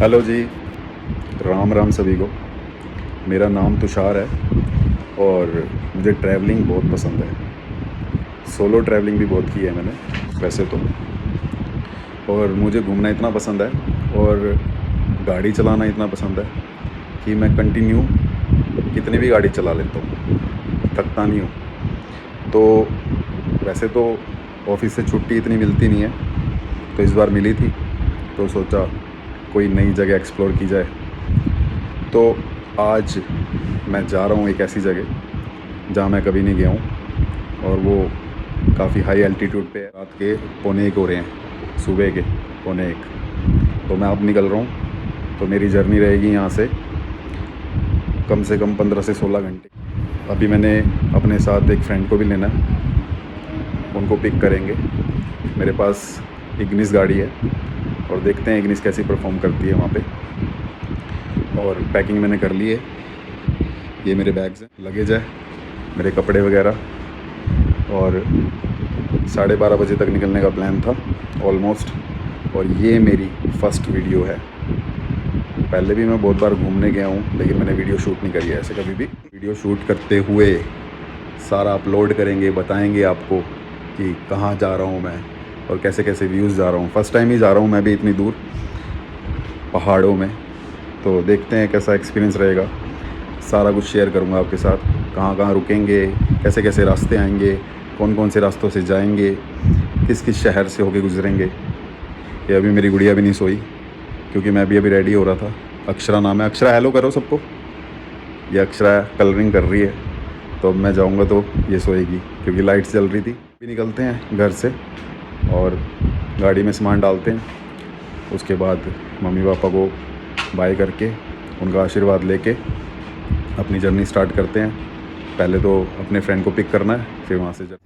Hello जी, राम राम सभी को। मेरा नाम तुषार है और मुझे ट्रैवलिंग बहुत पसंद है। सोलो ट्रैवलिंग भी बहुत की है मैंने वैसे तो। और मुझे घूमना इतना पसंद है और गाड़ी चलाना इतना पसंद है कि मैं कंटिन्यू कितनी भी गाड़ी चला लेता हूँ, थकता नहीं हूँ। तो वैसे तो ऑफिस से छुट्टी इतनी मिलती नहीं है, तो इस बार मिली थी तो सोचा कोई नई जगह एक्सप्लोर की जाए। तो आज मैं जा रहा हूँ एक ऐसी जगह जहाँ मैं कभी नहीं गया हूँ और वो काफ़ी हाई एल्टीट्यूड पे है। रात के 1:45 हो रहे हैं, सुबह के 1:45। तो मैं अब निकल रहा हूँ, तो मेरी जर्नी रहेगी यहाँ से कम से कम 15 से 16 घंटे। अभी मैंने अपने साथ एक फ्रेंड को भी लेना है, उनको पिक करेंगे। मेरे पास इग्निस गाड़ी है और देखते हैं इग्निस कैसी परफॉर्म करती है वहाँ पे। और पैकिंग मैंने कर ली है, ये मेरे बैग्स हैं, लगेज है, मेरे कपड़े वगैरह। और 12:30 बजे तक निकलने का प्लान था ऑलमोस्ट। और ये मेरी फ़र्स्ट वीडियो है। पहले भी मैं बहुत बार घूमने गया हूँ लेकिन मैंने वीडियो शूट नहीं करी है ऐसे कभी भी। वीडियो शूट करते हुए सारा अपलोड करेंगे, बताएंगे आपको कि कहाँ जा रहा हूँ मैं और कैसे कैसे व्यूज़ जा रहा हूँ। फ़र्स्ट टाइम ही जा रहा हूँ मैं भी इतनी दूर पहाड़ों में, तो देखते हैं कैसा एक्सपीरियंस रहेगा। सारा कुछ शेयर करूँगा आपके साथ, कहाँ कहाँ रुकेंगे, कैसे कैसे रास्ते आएंगे, कौन कौन से रास्तों से जाएंगे, किस किस शहर से होके गुजरेंगे। ये अभी मेरी गुड़िया भी नहीं सोई क्योंकि मैं भी अभी रेडी हो रहा था। अक्षरा नाम है। अक्षरा हेलो करो सबको। ये अक्षरा कलरिंग कर रही है, तो अब मैं जाऊँगा तो ये सोएगी क्योंकि लाइट्स जल रही थी। भी निकलते हैं घर से और गाड़ी में सामान डालते हैं। उसके बाद मम्मी पापा को बाय करके उनका आशीर्वाद लेके अपनी जर्नी स्टार्ट करते हैं। पहले तो अपने फ्रेंड को पिक करना है, फिर वहाँ से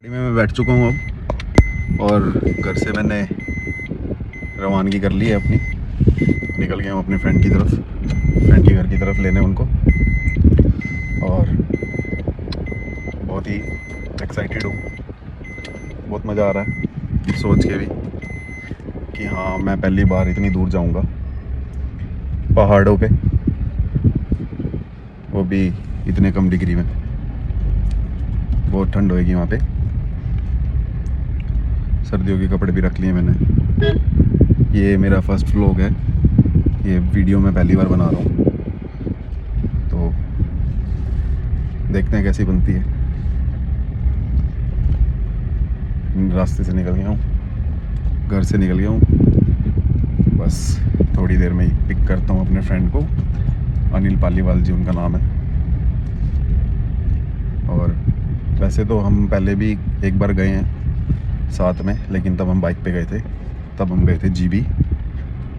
मैं बैठ चुका हूँ अब और घर से मैंने रवानगी कर ली है अपनी। निकल गया हूँ अपने फ्रेंड की तरफ, फ्रेंड के घर की तरफ लेने उनको। और बहुत ही एक्साइटेड हूँ, बहुत मज़ा आ रहा है सोच के भी कि हाँ मैं पहली बार इतनी दूर जाऊँगा पहाड़ों पे, वो भी इतने कम डिग्री में। बहुत ठंड होएगी वहाँ पे। सर्दियों के कपड़े भी रख लिए मैंने। ये मेरा फर्स्ट व्लॉग है, ये वीडियो मैं पहली बार बना रहा हूँ, तो देखते हैं कैसी बनती है। रास्ते से निकल गया हूँ, घर से निकल गया हूँ, बस थोड़ी देर में ही पिक करता हूँ अपने फ्रेंड को। अनिल पालीवाल जी उनका नाम है। और वैसे तो हम पहले भी एक बार गए हैं साथ में, लेकिन तब हम बाइक पे गए थे। तब हम गए थे जीबी,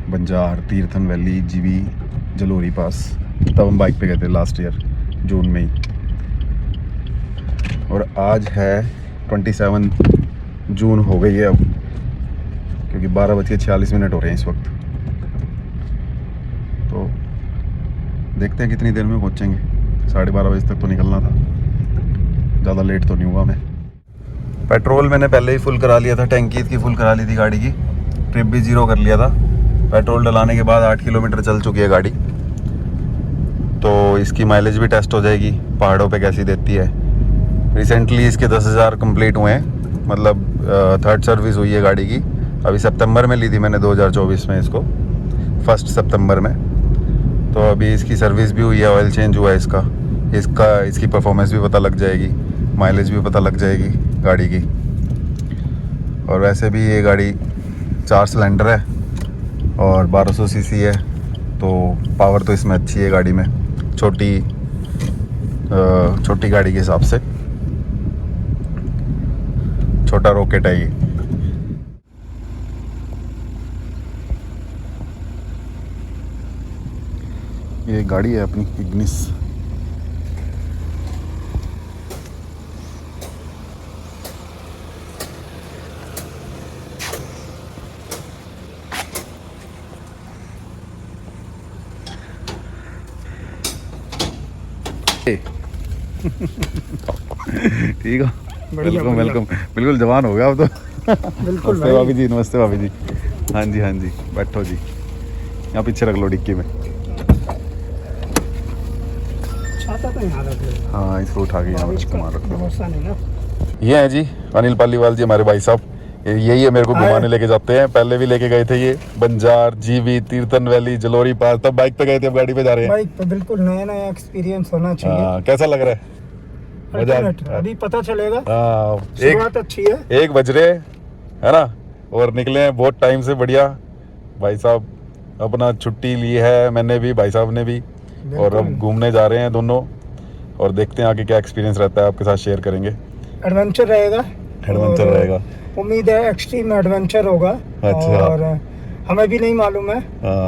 बंजार, तीर्थन वैली, जीबी, जलोरी पास। तब हम बाइक पे गए थे लास्ट ईयर जून में ही। और आज है 27 जून हो गई है अब, क्योंकि 12:46 हो रहे हैं इस वक्त। तो देखते हैं कितनी देर में पहुंचेंगे। 12:30 बजे तक तो निकलना था, ज़्यादा लेट तो नहीं हुआ मैं। पेट्रोल मैंने पहले ही फुल करा लिया था, टैंकी इसकी फुल करा ली थी गाड़ी की, ट्रिप भी 0 कर लिया था। पेट्रोल डलाने के बाद 8 किलोमीटर चल चुकी है गाड़ी, तो इसकी माइलेज भी टेस्ट हो जाएगी पहाड़ों पे कैसी देती है। रिसेंटली इसके 10,000 कंप्लीट हुए हैं, मतलब 3rd सर्विस हुई है गाड़ी की। अभी सितंबर में ली थी मैंने 2024 में इसको, 1 सितंबर में। तो अभी इसकी सर्विस भी हुई है, ऑयल चेंज हुआ है इसकी परफॉर्मेंस भी पता लग जाएगी, माइलेज भी पता लग जाएगी गाड़ी की। और वैसे भी ये गाड़ी 4 सिलेंडर है और 1200 सीसी है, तो पावर तो इसमें अच्छी है गाड़ी में, छोटी गाड़ी के हिसाब से छोटा रॉकेट है ये गाड़ी है अपनी इग्निस। ठीक है, वेलकम वेलकम, बिल्कुल जवान हो गया अब तो। बिल्कुल नमस्ते भाभी जी, नमस्ते भाभी जी। हाँ जी हाँ जी, बैठो जी, यहाँ पीछे रख लो डिक्की में। छाता तो यहाँ रख लो। हाँ, इसको उठा के यहाँ पर मार रख लो। भरोसा नहीं ना। ये है जी अनिल पालीवाल जी, हमारे भाई साहब। यही है, मेरे को घुमाने लेके जाते हैं। पहले भी लेके गए थे ये बंजार, जीवी, तीर्थन वैली, जलोरी पास, तब बाइक पे गए थे, अब गाड़ी पे जा रहे हैं। बाइक पे बिल्कुल नया नया एक्सपीरियंस होना चाहिए। कैसा लग रहा है? मजा अभी पता चलेगा। एक शुरुआत अच्छी है। 1 बज रहे है ना, और निकले हैं बहुत टाइम से। बढ़िया भाई साहब, अपना छुट्टी ली है मैंने भी, भाई साहब ने भी, और अब घूमने जा रहे हैं दोनों, और देखते हैं आगे क्या एक्सपीरियंस रहता है, आपके साथ शेयर करेंगे। एडवेंचर रहेगा, उम्मीद है एक्सट्रीम एडवेंचर होगा। अच्छा। और हमें भी नहीं मालूम है,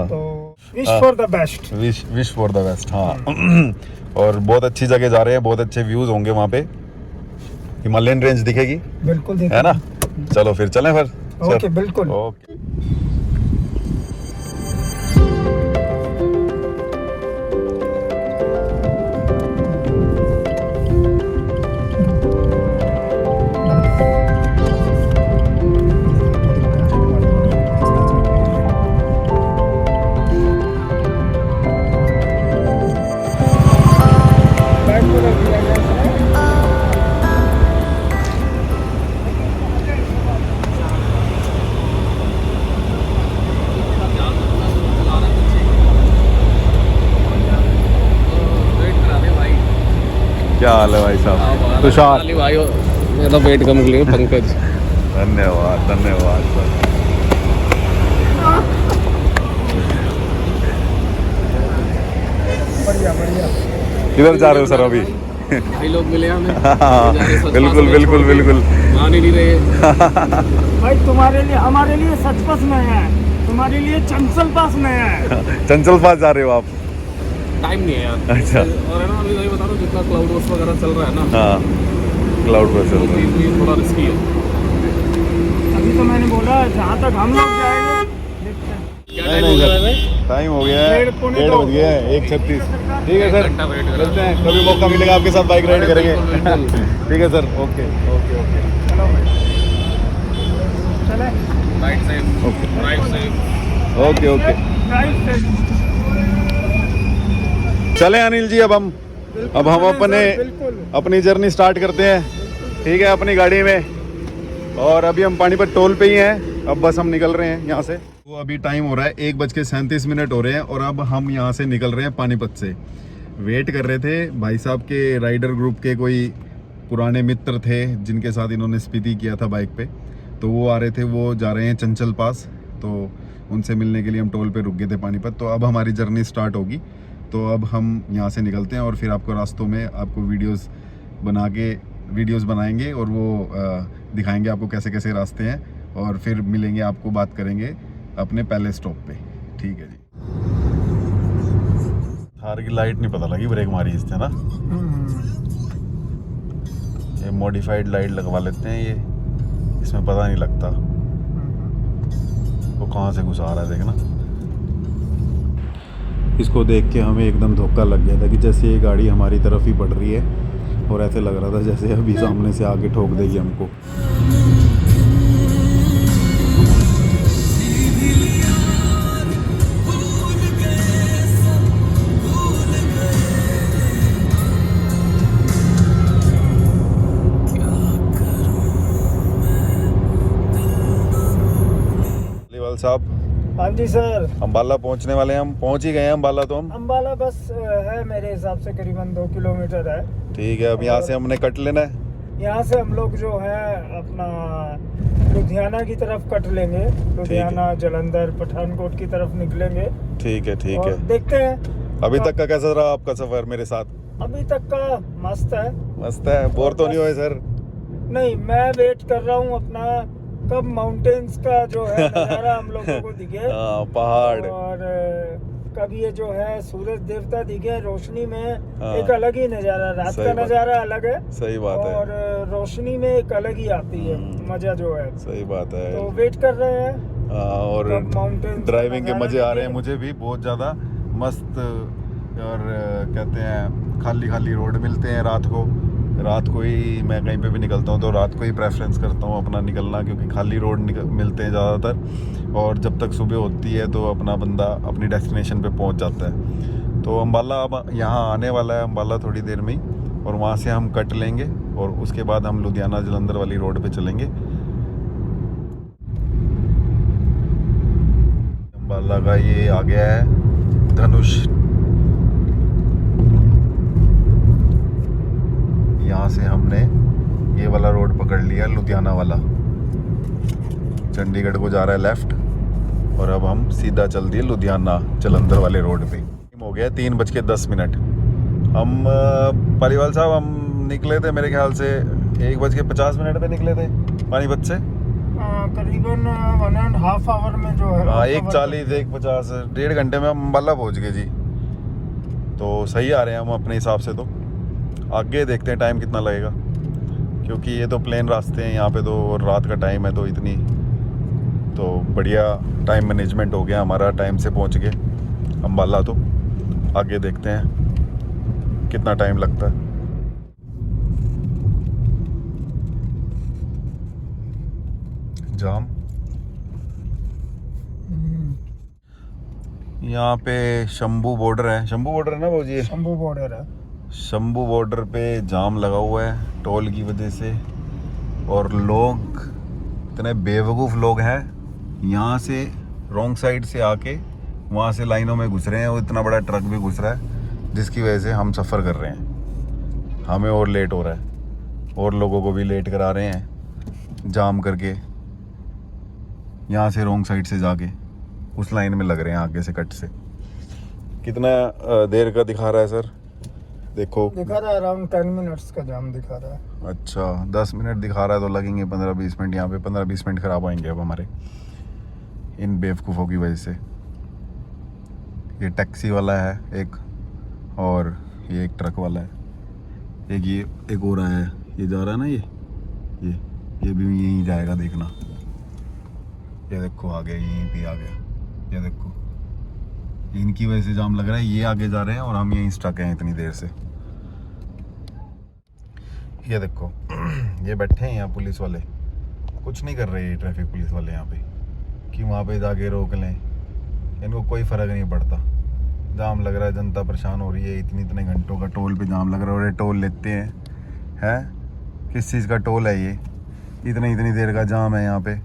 तो wish for the best. Wish for the best. हाँ और बहुत अच्छी जगह जा रहे हैं, बहुत अच्छे व्यूज होंगे वहाँ पे, हिमालयन रेंज दिखेगी, बिल्कुल है ना। चलो फिर चलें फिर। ओके, बिल्कुल। ओके। क्या हाल है भाई साहब? तुषार भाई, मेरा वेट कम के लिए पंकज। धन्यवाद धन्यवाद सर। बढ़िया बढ़िया। किधर जा रहे हो सर अभी? भाई लोग मिले हमें। बिल्कुल बिल्कुल बिल्कुल। मान ही नहीं रहे। भाई तुम्हारे लिए, हमारे लिए सचपच नया है, तुम्हारे लिए चंचल पास नया है। चंचल पास जा रहे हो आप? टाइम नहीं है यार। अच्छा। और है ना, अभी वही बता रहा हूँ, जितना क्लाउड बर्स्ट वगैरह चल रहा है ना, हाँ, क्लाउड बर्स्ट चल रहा है, ये थोड़ा रिस्की है। अभी तो मैंने बोला जहाँ तक हम लोग जाएंगे देखते हैं। क्या टाइम हो गया है? टाइम हो गया है, 1:30 बज गया है, 1:36। ठीक है सर, घंटा वेट चलते हैं, कभी मौका मिलेगा आपके साथ बाइक राइड करेंगे। बिल्कुल। ठीक है सर, ओके ओके ओके। चलो भाई, चले। राइट से, ओके राइट से। ओके ओके, राइट से। चले अनिल जी, अब हम अपनी जर्नी स्टार्ट करते हैं। ठीक है, अपनी गाड़ी में। और अभी हम पानीपत टोल पे ही हैं, अब बस हम निकल रहे हैं यहाँ से। तो अभी टाइम हो रहा है 1:37 हो रहे हैं, और अब हम यहाँ से निकल रहे हैं पानीपत से। वेट कर रहे थे भाई साहब के, राइडर ग्रुप के कोई पुराने मित्र थे जिनके साथ इन्होंने स्पीति किया था बाइक पे, तो वो आ रहे थे, वो जा रहे हैं चंचल पास, तो उनसे मिलने के लिए हम टोल पे रुक गए थे पानीपत। तो अब हमारी जर्नी स्टार्ट होगी, तो अब हम यहाँ से निकलते हैं, और फिर आपको रास्तों में आपको वीडियोस बनाएंगे, और वो दिखाएंगे आपको कैसे कैसे रास्ते हैं, और फिर मिलेंगे आपको, बात करेंगे अपने पहले स्टॉप पे। ठीक है जी। थार की लाइट नहीं पता लगी, ब्रेक मारी इसने ना। ये मॉडिफाइड लाइट लगवा लेते हैं, ये इसमें पता नहीं लगता वो कहाँ से घुसा रहा है, देखना। इसको देख के हमें एकदम धोखा लग गया था कि जैसे ये गाड़ी हमारी तरफ ही बढ़ रही है, और ऐसे लग रहा था जैसे अभी सामने से आके ठोक देगी हमको। अलीवाल साहब, हाँ जी सर। अम्बाला पहुंचने वाले हैं हम। पहुंच ही गए हैं अम्बाला तो हम। अम्बाला बस है मेरे हिसाब से करीबन 2 किलोमीटर है। ठीक है, अब यहाँ से हमने कट लेना है। यहाँ से हम लोग जो है अपना लुधियाना की तरफ कट लेंगे। लुधियाना, जालंधर, पठानकोट की तरफ निकलेंगे। ठीक है, ठीक और है। देखते हैं अभी तक का कैसा रहा आपका सफर मेरे साथ? अभी तक का मस्त है। मस्त है। बोर तो नहीं हुए सर? नहीं, मैं वेट कर रहा हूँ अपना कब माउंटेन्स का जो है नज़ारा हम लोगों को दिखे। हाँ, पहाड़। और कब ये जो है सूरज देवता दिखे रोशनी में। हाँ। एक अलग ही नज़ारा, रात सही का बात। नज़ारा अलग है सही बात है। और रोशनी में एक अलग ही आती है मजा जो है। सही बात है। तो वेट कर रहे हैं। हाँ, और कब mountains ड्राइविंग के का मजे आ नज़ारा रहे हैं मुझे भी बहुत ज़्यादा मस्त। और कहते हैं खाली खाली रोड मिलते हैं रात को। रात को ही मैं कहीं पे भी निकलता हूँ तो रात को ही प्रेफरेंस करता हूँ अपना निकलना, क्योंकि खाली रोड मिलते हैं ज़्यादातर। और जब तक सुबह होती है तो अपना बंदा अपनी डेस्टिनेशन पे पहुँच जाता है। तो अम्बाला अब यहाँ आने वाला है, अम्बाला थोड़ी देर में ही, और वहाँ से हम कट लेंगे और उसके बाद हम लुधियाना जालंधर वाली रोड पे चलेंगे। अम्बाला का ये आ गया है धनुष। यहाँ से हमने ये वाला रोड पकड़ लिया, लुधियाना वाला। चंडीगढ़ को जा रहा है लेफ्ट, और अब हम सीधा चल दिए लुधियाना जालंधर वाले रोड पे। हो गया 3:10। हम पालीवाल साहब हम निकले थे मेरे ख्याल से 1:50 पे निकले थे पानीपत से। करीबन 1.5 आवर में जो है। हाँ, 1:40, 1:50, 1.5 घंटे में हम अम्बाला पहुँच गए जी। तो सही आ रहे हैं हम अपने हिसाब से। तो आगे देखते हैं टाइम कितना लगेगा, क्योंकि ये तो प्लेन रास्ते हैं यहाँ पे तो, और रात का टाइम है तो इतनी तो बढ़िया टाइम मैनेजमेंट हो गया हमारा, टाइम से पहुँच गए अम्बाला। तो आगे देखते हैं कितना टाइम लगता है। जाम यहाँ पे शंभू बॉर्डर है। शंभू बॉर्डर है ना भाजी? ये शंभू बॉर्डर है। शंभू बॉर्डर पे जाम लगा हुआ है टोल की वजह से। और लोग इतने बेवकूफ़ लोग हैं, यहाँ से रॉन्ग साइड से आके वहाँ से लाइनों में घुस रहे हैं, और इतना बड़ा ट्रक भी घुस रहा है जिसकी वजह से हम सफ़र कर रहे हैं। हमें और लेट हो रहा है, और लोगों को भी लेट करा रहे हैं जाम करके। यहाँ से रॉन्ग साइड से जाके उस लाइन में लग रहे हैं आगे से कट से। कितना देर का दिखा रहा है सर? देखो दिखा रहा है अराउंड 10 मिनट्स का जाम दिखा रहा है। अच्छा, 10 मिनट दिखा रहा है तो लगेंगे 15-20 मिनट। यहाँ पे 15-20 मिनट खराब आएंगे अब हमारे इन बेवकूफ़ों की वजह से। ये टैक्सी वाला है एक, और ये एक ट्रक वाला है एक। ये एक और आया है, ये जा रहा है ना, ये भी यहीं जाएगा देखना। ये देखो आ गया, यहीं पे आ गया। ये देखो इनकी वजह से जाम लग रहा है। ये आगे जा रहे हैं और हम यहीं स्टक हैं इतनी देर से। ये देखो ये बैठे हैं यहाँ पुलिस वाले, कुछ नहीं कर रहे ये ट्रैफिक पुलिस वाले यहाँ पे कि वहाँ पे जाके रोक लें। इनको कोई फ़र्क नहीं पड़ता। जाम लग रहा है, जनता परेशान हो रही है। इतने घंटों का टोल पे जाम लग रहा है, और ये टोल लेते हैं किस चीज़ का टोल है ये? इतनी देर का जाम है यहाँ पे।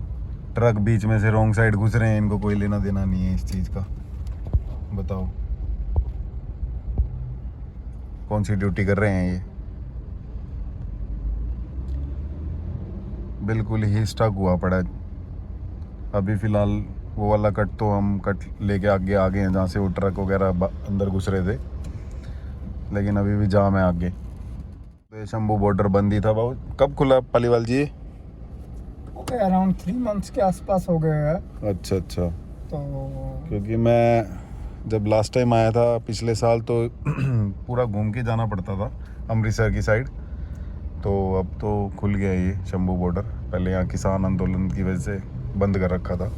ट्रक बीच में से रॉन्ग साइड घुस रहे हैं, इनको कोई लेना देना नहीं है इस चीज़ का। बताओ कौन सी ड्यूटी कर रहे हैं ये? बिल्कुल ही स्टक हुआ पड़ा है। अभी फ़िलहाल वो वाला कट तो हम कट लेके आगे हैं जहाँ से वो ट्रक वगैरह अंदर घुस रहे थे, लेकिन अभी भी जाम है आगे। तो ये शंभू बॉर्डर बंद ही था। बाबू कब खुला पालीवाल जी? अराउंड 3 मंथ्स के आसपास हो गए हैं। अच्छा। तो क्योंकि मैं जब लास्ट टाइम आया था पिछले साल तो पूरा घूम के जाना पड़ता था अमृतसर की साइड। तो अब तो खुल गया ये शंभू बॉर्डर। पहले यहाँ किसान आंदोलन की वजह से बंद कर रखा था।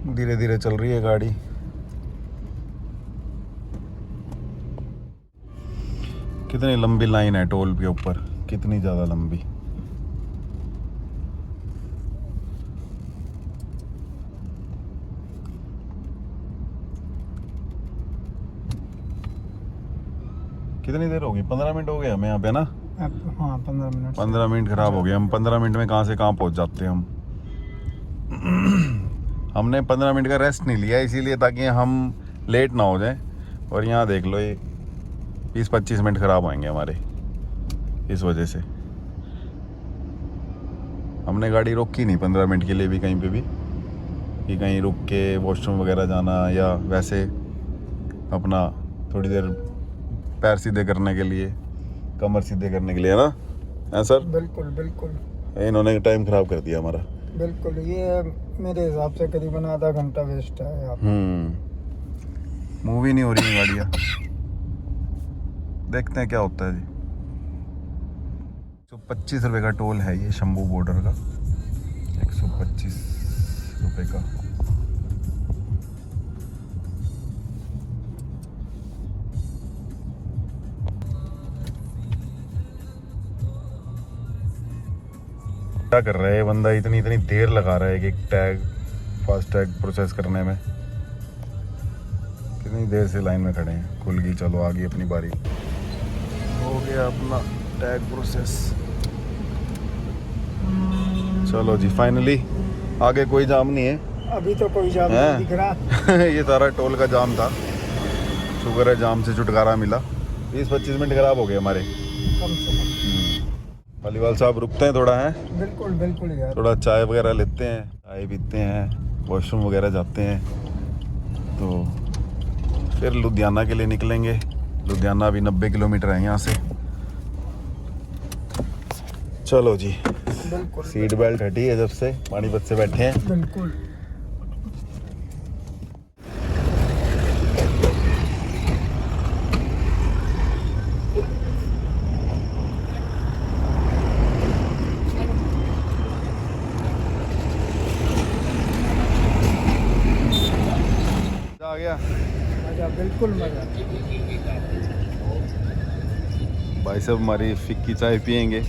धीरे धीरे चल रही है गाड़ी। कितनी लंबी लाइन है टोल के ऊपर, कितनी ज़्यादा लंबी। कितनी देर होगी? 15 मिनट हो गए हमें यहाँ पे ना। हाँ 15 मिनट। 15 मिनट खराब हो गए। हम 15 मिनट में कहाँ से कहाँ पहुँच जाते हैं हम। हमने 15 मिनट का रेस्ट नहीं लिया इसीलिए, ताकि हम लेट ना हो जाए। और यहाँ देख लो, ये 20-25 मिनट ख़राब होंगे हमारे इस वजह से। हमने गाड़ी रोकी नहीं 15 मिनट के लिए भी कहीं पे भी, कि कहीं रुक के वॉशरूम वगैरह जाना या वैसे अपना थोड़ी देर पैर सीधे करने के लिए, कमर सीधे करने के लिए, है ना? है सर? बिल्कुल बिल्कुल। इन्होंने टाइम ख़राब कर दिया हमारा। बिल्कुल, ये मेरे हिसाब से करीबन आधा घंटा वेस्ट है यहाँ पे। मूवी नहीं हो रही है गाड़ियाँ। देखते हैं क्या होता है जी। तो 25 रुपये का टोल है ये शंभू बॉर्डर का, 125 रुपये का। क्या कर रहा है बंदा, इतनी देर लगा रहा है कि टैग, फास्ट टैग प्रोसेस करने में। कितनी देर से लाइन में खड़े हैं। खुल गई, चलो आ गई अपनी बारी। हो गया अपना टैग प्रोसेस। चलो जी, फाइनली आगे कोई जाम नहीं है अभी तो कोई जाम नहीं दिख रहा। ये सारा टोल का जाम था। शुक्र है जाम से छुटकारा मिला। 20-25 मिनट खराब हो गए हमारे कम से कम। पालीवाल साहब रुकते हैं थोड़ा, है बिल्कुल बिल्कुल यार। थोड़ा चाय वगैरह लेते हैं, चाय पीते हैं, वॉशरूम वगैरह जाते हैं, तो फिर लुधियाना के लिए निकलेंगे। लुधियाना भी 90 किलोमीटर है यहाँ से। चलो जी, बिल्कुल सीट बेल्ट हटी है जब से पानीपत से बैठे हैं। बिल्कुल। आ गया मजा, बिल्कुल मजा। भाई साहब हमारी फिक्की चाय पियेंगे,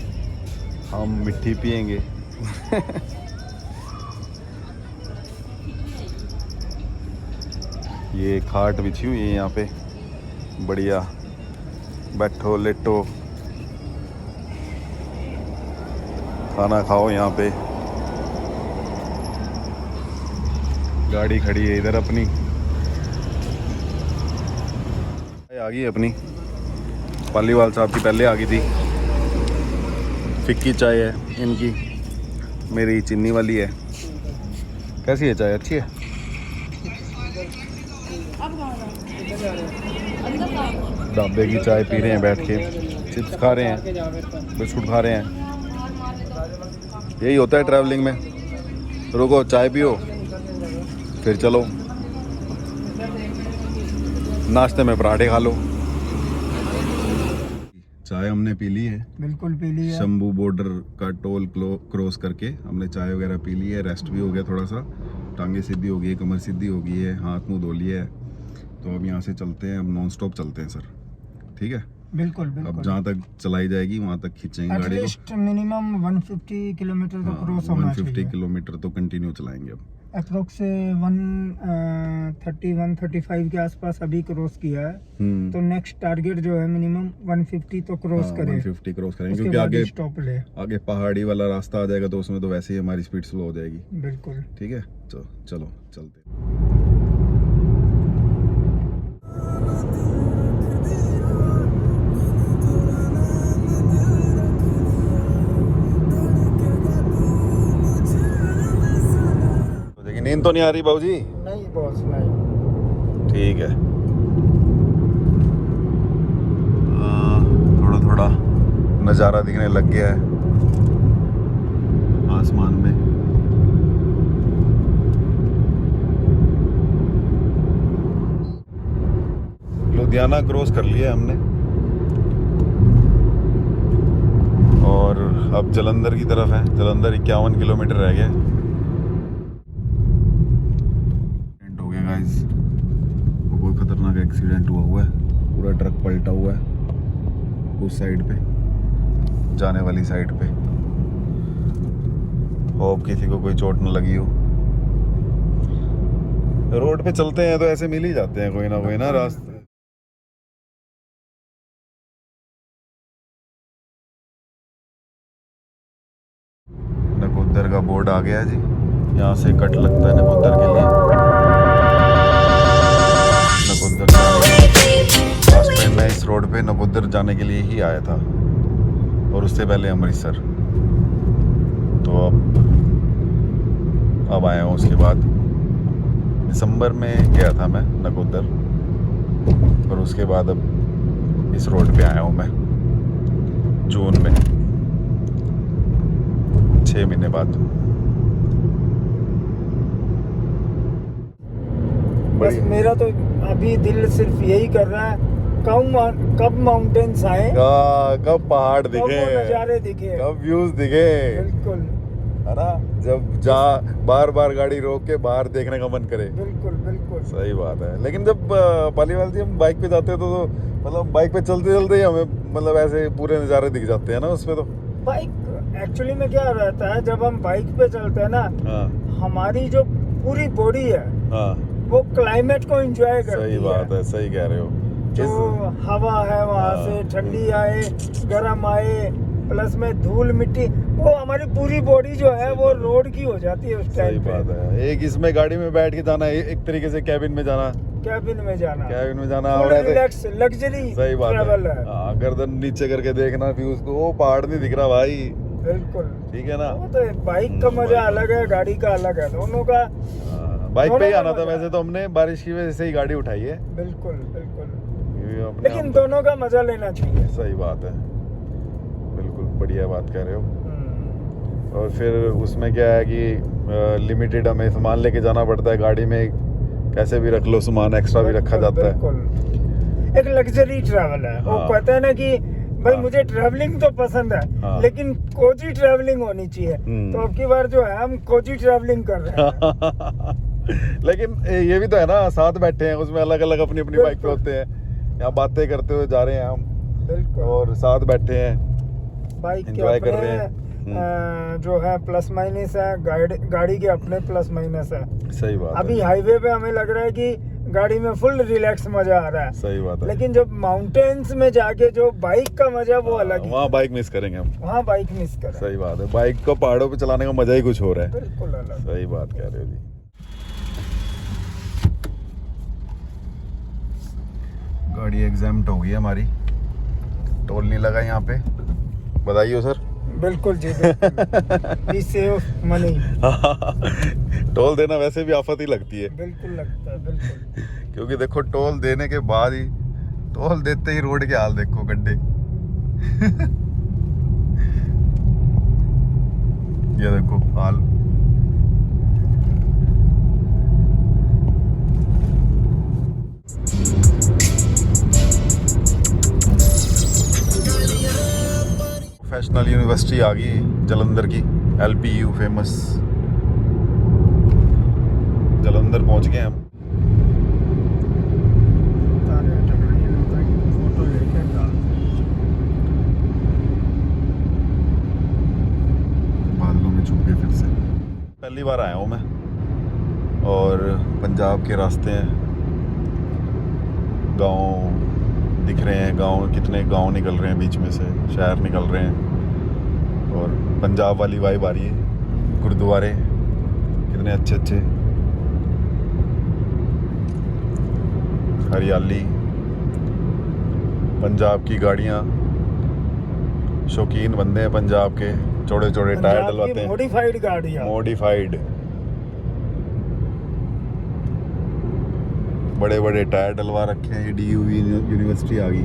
हम मिट्टी पियेंगे। ये खाट बिछी हुई है यहाँ पे, बढ़िया बैठो लेटो खाना खाओ यहाँ पे। गाड़ी खड़ी है इधर अपनी, आ गई अपनी। पालीवाल साहब की पहले आ गई थी। फिक्की चाय है इनकी, मेरी चीनी वाली है। कैसी है चाय? अच्छी है। ढाबे की चाय पी रहे हैं बैठ के, चिप्स खा रहे हैं, बिस्कुट खा रहे हैं। यही होता है ट्रैवलिंग में, रुको चाय पियो फिर चलो नाश्ते में पराठे खा लो। चाय हमने पी ली है, बिल्कुल पी ली है। शंभू बॉर्डर का टोल क्रॉस करके हमने चाय वगैरह पी ली है। रेस्ट भी हो गया थोड़ा सा, टांगे सीधी हो गई है, कमर सीधी हो गई है, हाथ मुंह धो लिया है। तो अब यहाँ से चलते हैं, अब नॉन स्टॉप चलते हैं सर। ठीक है, बिल्कुल बिल्कुल। अब जहाँ तक चलाई जाएगी वहाँ तक खींचेंगे गाड़ी को। एटलीस्ट मिनिमम 150 किलोमीटर तो क्रॉस होना चाहिए। 150 किलोमीटर तो कंटिन्यू चलाएंगे अब। अप्रोक्स 130-135 के आसपास अभी क्रॉस किया है। तो नेक्स्ट टारगेट जो है मिनिमम 150 तो क्रॉस करें। 150 क्रॉस करेंगे, उसके क्योंकि बाद आगे स्टॉप ले। आगे पहाड़ी वाला रास्ता आ जाएगा तो उसमें तो वैसे ही हमारी स्पीड स्लो हो जाएगी। बिल्कुल। ठीक है, तो चलो चलते। नींद तो नहीं आ रही बाबूजी? नहीं बॉस नहीं। ठीक है, थोड़ा थोड़ा नज़ारा दिखने लग गया है आसमान में। लुधियाना क्रॉस कर लिया हमने और अब जलंधर की तरफ है। जलंधर 51 किलोमीटर रह गया। बहुत खतरनाक एक्सीडेंट हुआ है, पूरा ट्रक पलटा हुआ है। उस साइड पे, जाने वाली साइड पे। होप किसी को कोई चोट न लगी हो। रोड पे चलते हैं तो ऐसे मिल ही जाते हैं कोई ना रास्ते। नकोदर का बोर्ड आ गया जी, यहाँ से कट लगता है नकोदर के लिए। नकोदर लास्ट टाइम मैं इस रोड पे नकोदर जाने के लिए ही आया था, और उससे पहले अमृतसर। तो अब आया हूँ। उसके बाद दिसंबर में गया था मैं नकोदर, और उसके बाद अब इस रोड पे आया हूँ मैं जून में, 6 महीने बाद। बस मेरा तो अभी दिल सिर्फ यही कर रहा है कब माउंटेन्स आए, कब पहाड़ कब दिखे, वो नज़ारे दिखे, कब व्यूज दिखे, बिल्कुल है ना। जब बार बार गाड़ी रोक के बाहर देखने का मन करे। बिल्कुल बिल्कुल सही बात है। लेकिन जब पालीवाल जी हम बाइक पे जाते हैं तो मतलब बाइक पे चलते चलते ही हमें मतलब ऐसे पूरे नज़ारे दिख जाते हैं ना उसपे। तो बाइक एक्चुअली में क्या रहता है, जब हम बाइक पे चलते हैं ना, हाँ हमारी जो पूरी बॉडी है हाँ, वो क्लाइमेट को एंजॉय करती सही बात है, सही कह रहे हो। जो हवा है वहाँ हाँ। से ठंडी आए, गर्म आए, प्लस में धूल मिट्टी, वो हमारी पूरी बॉडी जो है वो रोड की हो जाती है उस सही टाइम बात पे। है। एक इसमें गाड़ी में बैठ के जाना, एक तरीके से कैबिन में जाना, कैबिन में जाना और ऐसे रिलैक्स लग्जरी सही बात ट्रैवल है। हाँ, गर्दन नीचे करके देखना व्यूज को, वो पहाड़ नहीं दिख रहा भाई। बिल्कुल ठीक है ना। वो तो बाइक का मजा अलग है, गाड़ी का अलग है, दोनों का। बाइक पे ही दोनों आना का था मजा वैसे तो हमने, बारिश की वजह से ही गाड़ी उठाई है। बिल्कुल बिल्कुल, ये अपने लेकिन आप- दोनों का मजा लेना चाहिए। सही बात है, बिल्कुल बढ़िया बात कह रहे हो। हम्म, और फिर उसमें क्या है कि लिमिटेड हमें सामान लेके जाना पड़ता है गाड़ी में, कैसे भी रख लो सामान, एक्स्ट्रा भी रखा जाता है। बिल्कुल एक लग्जरी ट्रैवल है। वो हाँ। कहते हैं ना कि भाई हाँ। मुझे ट्रैवलिंग तो पसंद है, हाँ। लेकिन कोजी ट्रैवलिंग होनी चाहिए। तो अब की बार जो है हम कोजी ट्रैवलिंग कर रहे हैं। लेकिन ये भी तो है ना, साथ बैठे हैं उसमें, अलग अलग अपनी अपनी बाइक पे बिल्कुल। होते हैं, यहाँ बातें करते हुए जा रहे हैं हम, बिल्कुल और साथ बैठे हैं, बाइक के enjoy कर रहे अपने हैं। जो है प्लस माइनस है, गाड़ी के अपने प्लस माइनस है। सही बात अभी है, हाईवे पे हमें लग रहा है कि गाड़ी में फुल रिलैक्स मजा आ रहा है, सही बात है। लेकिन जब माउंटेन्स में जाके जो बाइक का मजा वो अलग ही वहाँ बाइक मिस करेंगे हम। वहाँ बाइक मिस कर सही बात है, बाइक को पहाड़ों पे चलाने का मजा ही कुछ हो रहा है। बिल्कुल अलग। सही बात कह रहे हो जी। गाड़ी एग्जाम्प्ट हो गई हमारी, टोल नहीं लगा यहाँ पे। बताइए सर। बिल्कुल जी, बी सेव मनी। टोल देना वैसे भी आफत ही लगती है, बिल्कुल लगता है, बिल्कुल। क्योंकि देखो टोल देने के बाद ही, टोल देते ही रोड के हाल देखो, गड्ढे। ये देखो हाल। प्रोफेशनल यूनिवर्सिटी आ गई जलंधर की, LPU फेमस। जलंधर पहुंच गए हम। बादलों में छुप गए फिर से। पहली बार आया हूँ मैं, और पंजाब के रास्ते हैं, गांव दिख रहे हैं, गांव कितने गांव निकल रहे हैं बीच में से, शहर निकल रहे हैं, और पंजाब वाली वाइब आ रही है। गुरुद्वारे कितने अच्छे अच्छे, हरियाली, पंजाब की गाड़ियाँ, शौकीन बंदे हैं पंजाब के, चौड़े चौड़े टायर डलवाते हैं, मॉडिफाइड गाड़ियाँ। मॉडिफाइड, बड़े बड़े टायर डलवा रखे हैं। ये DU यूनिवर्सिटी आ गई,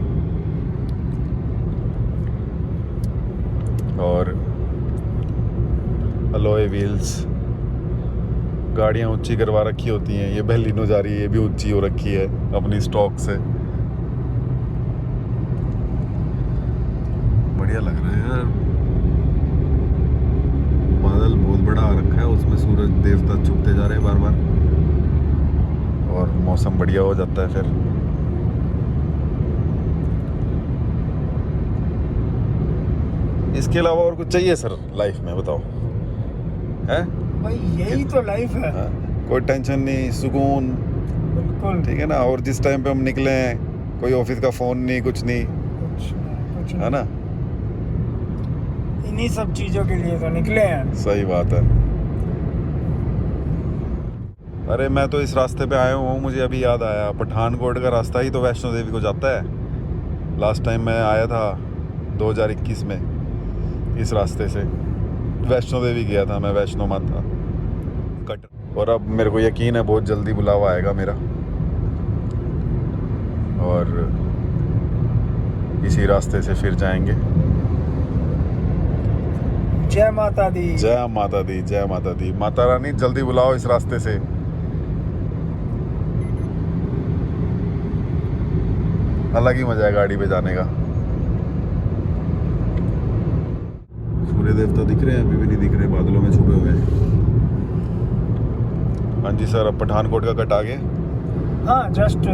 और अलॉय व्हील्स, गाड़ियाँ ऊंची करवा रखी होती हैं। ये बेलिनो जा रही है, ये भी ऊंची हो रखी है अपनी स्टॉक से। बढ़िया लग रहा है यार। बादल बहुत बड़ा आ रखा है, उसमें सूरज देवता छुपते जा रहे हैं बार बार, और मौसम बढ़िया हो जाता है फिर। इसके अलावा और कुछ चाहिए सर लाइफ में, बताओ? है भाई यही तो लाइफ है। हाँ, कोई टेंशन नहीं, सुकून, बिल्कुल। ठीक है ना। और जिस टाइम पे हम निकले हैं, कोई ऑफिस का फ़ोन नहीं, कुछ नहीं, कुछ है ना। इन्हीं सब चीज़ों के लिए तो निकले हैं। सही बात है। अरे मैं तो इस रास्ते पे आया हूँ, मुझे अभी याद आया, पठानकोट का रास्ता ही तो वैष्णो देवी को जाता है। लास्ट टाइम मैं आया था 2021 में, इस रास्ते से वैष्णो देवी गया था मैं, वैष्णो माता कट। और अब मेरे को यकीन है बहुत जल्दी बुलावा आएगा मेरा, और इसी रास्ते से फिर जाएंगे। जय माता दी। जय माता दी, जय माता दी। माता रानी जल्दी बुलाओ इस रास्ते से। अलग ही मजा है गाड़ी पे जाने का। सूर्य देवता दिख रहे हैं? अभी भी नहीं दिख रहे, बादलों में छुपे हुए हैं। हाँ जी सर, अब पठानकोट का कट आगे। हाँ, जस्ट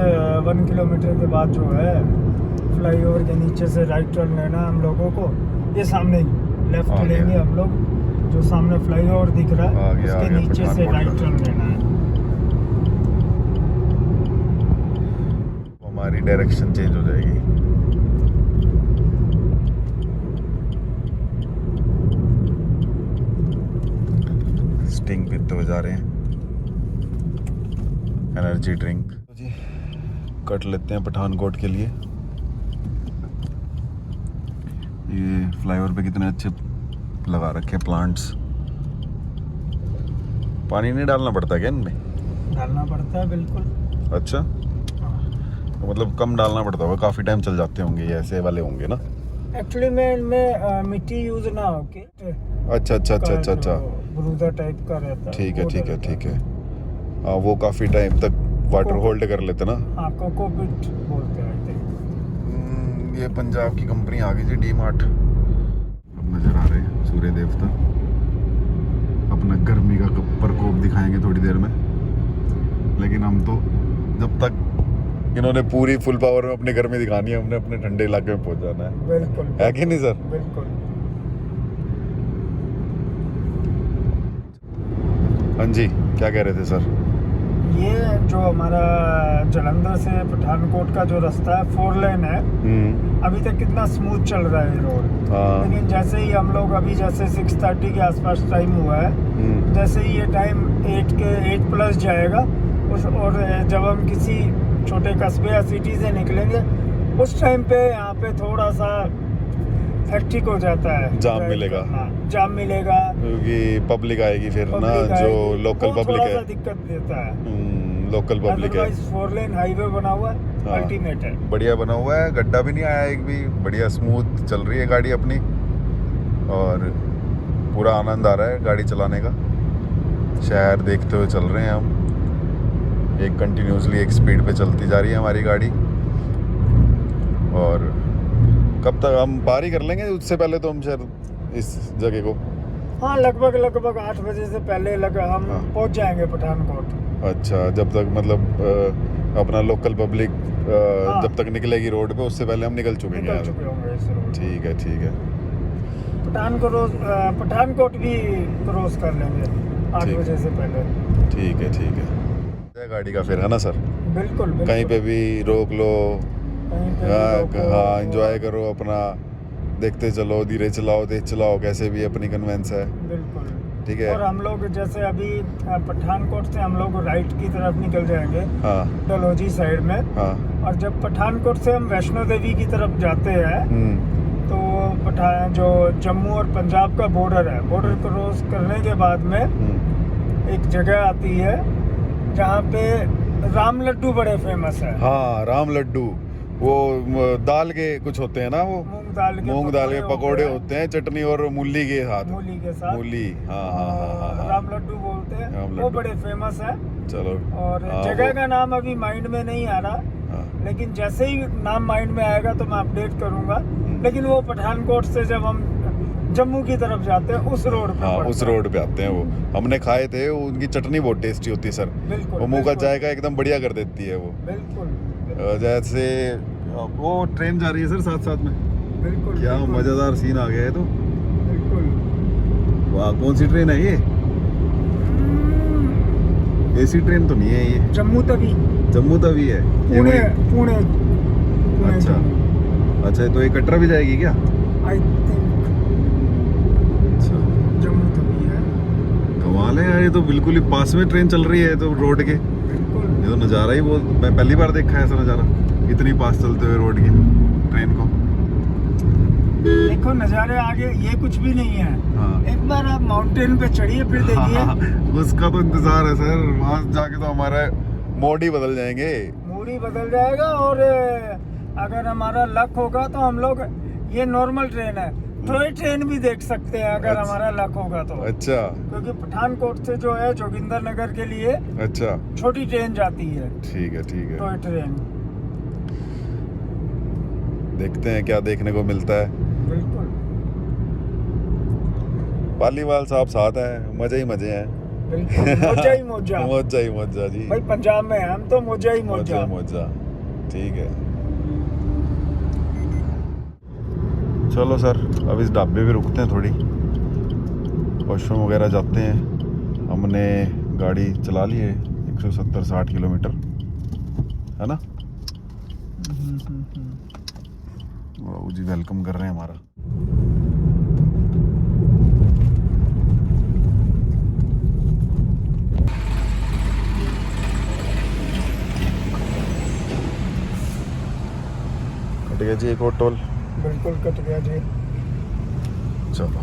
1 किलोमीटर के बाद जो है फ्लाईओवर के नीचे से राइट टर्न लेना है हम लोगों को। ये सामने लेफ्ट आ गया। लेंगे हम लोग, जो सामने फ्लाईओवर दिख रहा आ है गया, आ उसके गया, नीचे से पठानकोट राइट का। टर्न लेना है। हमारी डायरेक्शन चेंज हो जाएगी। स्टिंग पीते हुए जा रहे हैं, एनर्जी ड्रिंक जी। कट लेते हैं पठानकोट के लिए। ये फ्लाईओवर पे कितने अच्छे लगा रखे प्लांट्स। पानी नहीं डालना पड़ता क्या इनमें? डालना पड़ता है बिल्कुल। अच्छा, तो मतलब कम डालना पड़ता होगा, काफ़ी टाइम चल जाते होंगे ये, ऐसे वाले होंगे ना। एक्चुअली में इनमें मिट्टी यूज ना हो के अच्छा अच्छा अच्छा अच्छा अच्छा, ब्रूदर टाइप का रहता है। ठीक है वो ठीक है डलता ठीक है। हाँ, वो काफ़ी टाइम तक वाटर कोको- होल्ड कर लेते ना। हाँ, कोकोपीट बोलते हैं I think। ये पंजाब की कंपनी आ गई जी, डी मार्ट। अब नज़र आ रहे हैं सूर्य देवता, अपना गर्मी का प्रकोप दिखाएंगे थोड़ी देर में। लेकिन हम तो जब तक इन्होंने पूरी फुल पावर में अपनी गर्मी दिखानी है, हमने अपने ठंडे इलाके में पहुंच जाना है। बिल्कुल है कि नहीं सर? बिल्कुल। हाँ जी, क्या कह रहे थे सर? ये जो हमारा जालंधर से पठानकोट का जो रास्ता है 4 लेन है, अभी तक कितना स्मूथ चल रहा है ये रोड। हाँ। लेकिन जैसे ही हम लोग अभी जैसे 6:30 के आसपास टाइम हुआ है, जैसे ही ये टाइम 8+ जाएगा और जब हम किसी छोटे कस्बे या सिटी से निकलेंगे, उस टाइम पे यहाँ पे थोड़ा सा हेक्टिक हो जाता है। जाम ड्राइव मिलेगा। करना, जाम मिलेगा, क्योंकि पब्लिक आएगी फिर ना, पब्लिक जो आएगी, लोकल वो पब्लिक थोड़ा सा है। दिक्कत देता है। लोकल पब्लिक है। अदरवाइज 4 लेन हाईवे बना हुआ है, हाँ। अल्टीमेट है। बढ़िया बना हुआ है, गड्ढा भी नहीं आया एक भी, बढ़िया स्मूथ चल रही है गाड़ी अपनी, और पूरा आनंद आ रहा है गाड़ी चलाने का। शहर देखते हुए चल रहे हैं हम, एक कंटिन्यूसली एक स्पीड पे चलती जा रही है हमारी गाड़ी। और कब तक हम पार ही कर लेंगे? उससे पहले तो हम शायद इस जगह को, हाँ, लगभग 8 बजे से पहले हम हाँ। पहुंच जाएंगे पठानकोट। अच्छा, जब तक मतलब अपना लोकल पब्लिक हाँ। जब तक निकलेगी रोड पे, उससे पहले हम निकल चुके निकल हैं। चुके होंगे इस रोड। ठीक है ठीक है। पठानकोट भी क्रॉस कर लेंगे 8 ठीक। बजे से पहले। ठीक है ठीक है। गाड़ी का फिर है ना सर, बिल्कुल बिल्कुल। कहीं पे भी रोक लो, कहीं पे भी रोको। हाँ एंजॉय करो अपना, देखते चलो, धीरे चलाओ तेज चलाओ, कैसे भी अपनी कन्वेंस है। बिल्कुल ठीक है। और हम लोग जैसे अभी पठानकोट से हम लोग राइट की तरफ निकल जाएंगे, हाँ डलहौजी साइड में। हाँ। और जब पठानकोट से हम वैष्णो देवी की तरफ जाते हैं, तो जो जम्मू और पंजाब का बॉर्डर है, बॉर्डर क्रॉस करने के बाद में एक जगह आती है जहाँ पे राम लड्डू बड़े फेमस है। हाँ, राम लड्डू, वो दाल के कुछ होते हैं ना, वो मूंग दाल के पकोड़े होते हैं, चटनी और मूली के साथ। मूली के साथ मूली, हाँ हाँ हाँ हाँ। राम लड्डू बोलते हैं, राम वो लड्डू। बड़े फेमस है। चलो। और हाँ, जगह वो- का नाम अभी माइंड में नहीं आ रहा, हाँ। लेकिन जैसे ही नाम माइंड में आएगा तो मैं अपडेट करूंगा। लेकिन वो पठानकोट से जब हम जम्मू की तरफ जाते हैं उस रोड पे हाँ, पड़ता उस है। रोड पे आते हैं वो। हमने खाए थे, उनकी चटनी बहुत टेस्टी होती है सर। बिल्कुल वो मुंह का बिल्कुल, जायका एकदम बढ़िया कर देती है वो। बिल्कुल जैसे वो ट्रेन जा रही है सर साथ साथ में, बिल्कुल क्या बिल्कुल। मजेदार सीन आ गया है। तो वाह, कौन सी ट्रेन है ये? एसी ट्रेन तो नहीं है ये। जम्मू तवी, जम्मू तवी है ये पुणे वही- पुणे अच्छा अच्छा, तो ये कटरा भी जाएगी क्या? आई थिंक अच्छा, जम्मू तवी है। कमाल है यार, ये तो बिल्कुल ही पास में ट्रेन चल रही है तो रोड के। बिल्कुल ये तो नज़ारा ही बहुत, मैं पहली बार देखा है ऐसा नज़ारा, इतनी पास चलते हुए रोड की ट्रेन को। देखो नज़ारे आगे, ये कुछ भी नहीं है। हाँ एक बार आप माउंटेन पे चढ़िए फिर देखिए। हाँ, उसका तो इंतजार है सर, वहाँ जाके तो हमारा मोड ही बदल जाएंगे। मूड ही बदल जाएगा। और अगर हमारा लक होगा तो हम लोग, ये नॉर्मल ट्रेन है, टॉय ट्रेन भी देख सकते हैं अगर अच्छा। हमारा लक होगा तो। अच्छा क्योंकि पठानकोट से जो है जोगिंदर नगर के लिए अच्छा, छोटी ट्रेन जाती है, ठीक है, टॉय ट्रेन। देखते हैं क्या देखने को मिलता है। बिल्कुल पालीवाल साहब साथ हैं, मजे ही मजे हैं। बिल्कुल मोजा ही मोजा। मौजा ही मौजा जी, भाई पंजाब में हैं हम तो मोजा ही मौजा मोजा। ही मौजा, ठीक है। चलो सर, अब इस ढाबे पे रुकते हैं, थोड़ी वॉशरूम वगैरह जाते हैं। हमने गाड़ी चला ली है 170-60 किलोमीटर, है ना? बाबू जी वेलकम कर रहे हैं हमारा। कट गया जी एक और टोल। बिल्कुल कट गया जी। चलो,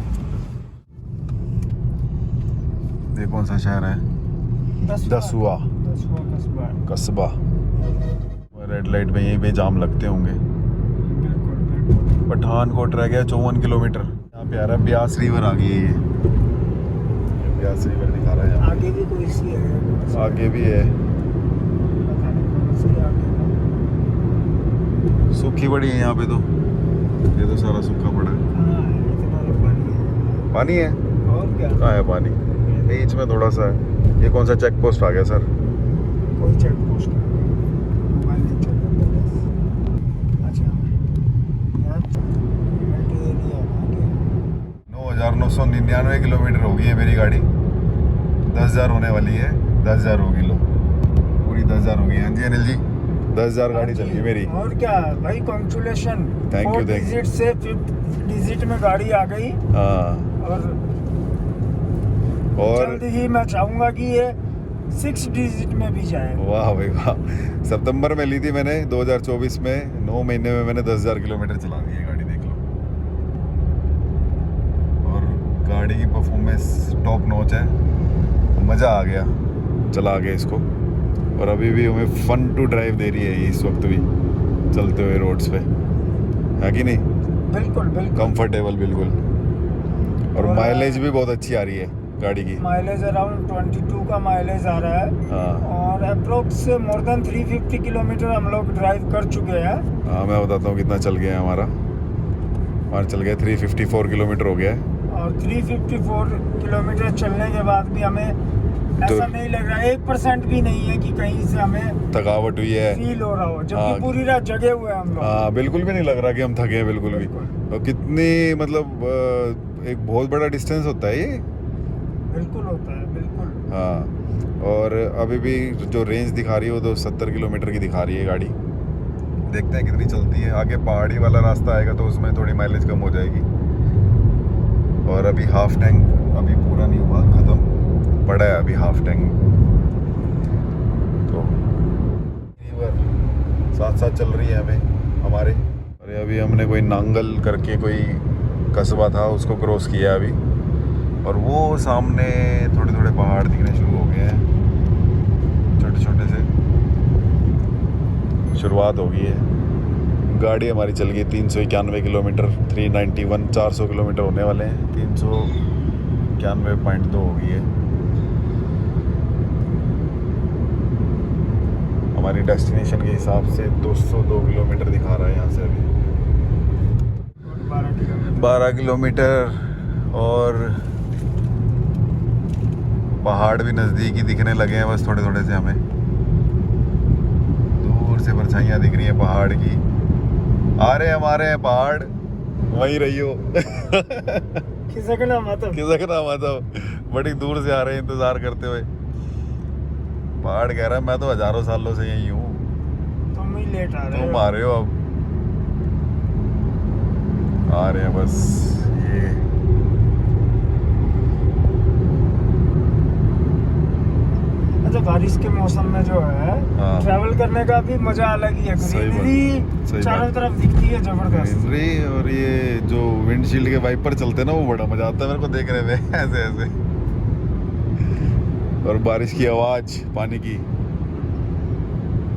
ये कौन सा शहर है? दसुआ दसुआ कस्बा। कस्बा। रेड लाइट में यहीं पे जाम लगते होंगे। बिल्कुल बिल्कुल। पठानकोट रह गया 54 किलोमीटर। यहाँ पे आ रहा है ब्यास रिवर, आ गई है ये ब्यास रिवर दिखा रहा है यहाँ आगे भी कोई सी है? पे। आगे भी है, पता नहीं कौन सी आगे है। सूखी पड़ी है यहाँ पे तो, ये तो सारा सूखा पड़ा है। कहाँ है? इतना तो पानी है। पानी है? और क्या? कहाँ है पानी? बीच में थोड़ा सा है। ये कौन सा चेक पोस्ट आ गया सर? कोई चेक पोस्ट नहीं, मोबाइल नहीं चल रहा। अच्छा यहाँ मल्टी एरिया है। 9,999 किलोमीटर हो गई है मेरी गाड़ी। 10,000 होने वाली है, 10,000 होगी। लो पूरी 10,000 हो गई। हाँ जी अनिल जी, 10,000 गाड़ी चली है मेरी। और क्या भाई, congratulation. Thank you, 4 thank you. Digit से 5th डिजिट में गाड़ी आ गई। हाँ, और जल्द ही मैं चाहूंगा कि ये 6 डिजिट में भी जाए। वाह भाई वाह, सितंबर में ली थी मैंने 2024 में, 9 महीने में मैंने 10,000 किलोमीटर चला दी है गाड़ी, देख लो। और गाड़ी की परफॉर्मेंस टॉप नॉच है, मज़ा आ गया चला के इसको। और अभी भी हमें फन टू ड्राइव दे रही है ये, इस वक्त भी चलते हुए रोड्स पे, है कि नहीं? बिल्कुल बिल्कुल। कंफर्टेबल बिल्कुल। और माइलेज भी बहुत अच्छी आ रही है गाड़ी की। माइलेज अराउंड 22 का माइलेज आ रहा है। हाँ और अप्रोक्स मोर देन 350 किलोमीटर हम लोग ड्राइव कर चुके हैं। हाँ, मैं बताता हूँ कितना चल गया है हमारा चल गया 354 किलोमीटर हो गया है। और 354 किलोमीटर चलने के बाद भी हमें ऐसा नहीं लग रहा, 1% भी नहीं है कि कहीं से हमें थकावट हुई है? फील हो रहा हो, हाँ। जबकि पूरी रात जगे हुए हैं हम लोग। हाँ, बिल्कुल भी नहीं लग रहा कि हम थके हैं, बिल्कुल भी। बिल्कुल। और कितनी मतलब एक बहुत बड़ा डिस्टेंस होता है ये। बिल्कुल होता है, बिल्कुल। हाँ, और अभी भी जो रेंज दिखा रही है वो तो 70 किलोमीटर की दिखा रही है गाड़ी। देखते हैं कितनी चलती है। आगे पहाड़ी वाला रास्ता आएगा तो उसमें थोड़ी माइलेज कम हो जाएगी। और अभी हाफ टैंक अभी पूरा नहीं हुआ, ख़त्म पड़ा है अभी हाफ टैंक। तो रिवर साथ साथ चल रही है हमें हमारे। अरे अभी हमने कोई नांगल करके कोई कस्बा था, उसको क्रॉस किया अभी। और वो सामने थोड़े थोड़े पहाड़ दिखने शुरू हो गए हैं, छोटे छोटे से शुरुआत हो गई है। गाड़ी हमारी चल गई 391 किलोमीटर, 391, 400 किलोमीटर होने वाले हैं। 391.2 हो गई है हमारी डेस्टिनेशन के हिसाब से। 202 किलोमीटर दिखा रहा है यहाँ से अभी। 12 किलोमीटर। और पहाड़ भी नज़दीक ही दिखने लगे हैं बस थोड़े थोड़े से हमें। दूर से परछाइयाँ दिख रही हैं पहाड़ की। आ रहे हैं पहाड़, वहीं रही हो। खिसकना मत। खिसकना मतलब बड़ी दूर से आ रहे हैं इंतजार करते हुए। पहाड़ कह रहा है मैं तो हजारों सालों से यही हूँ, तुम ही लेट आ रहे तुम हो। आ रहे हो अब। आ रहे हैं बस ये। अच्छा, बारिश के मौसम में जो है हाँ। ट्रैवल करने का भी मजा अलग ही है। सही बात, ग्रीनरी सही चारों बात। तरफ दिखती है, जबरदस्त। ग्रीनरी और ये जो विंडशील्ड के वाइपर चलते हैं ना, वो बड़ा मजा आता है मेरे को देखने में। ऐसे ऐसे और बारिश की आवाज पानी की,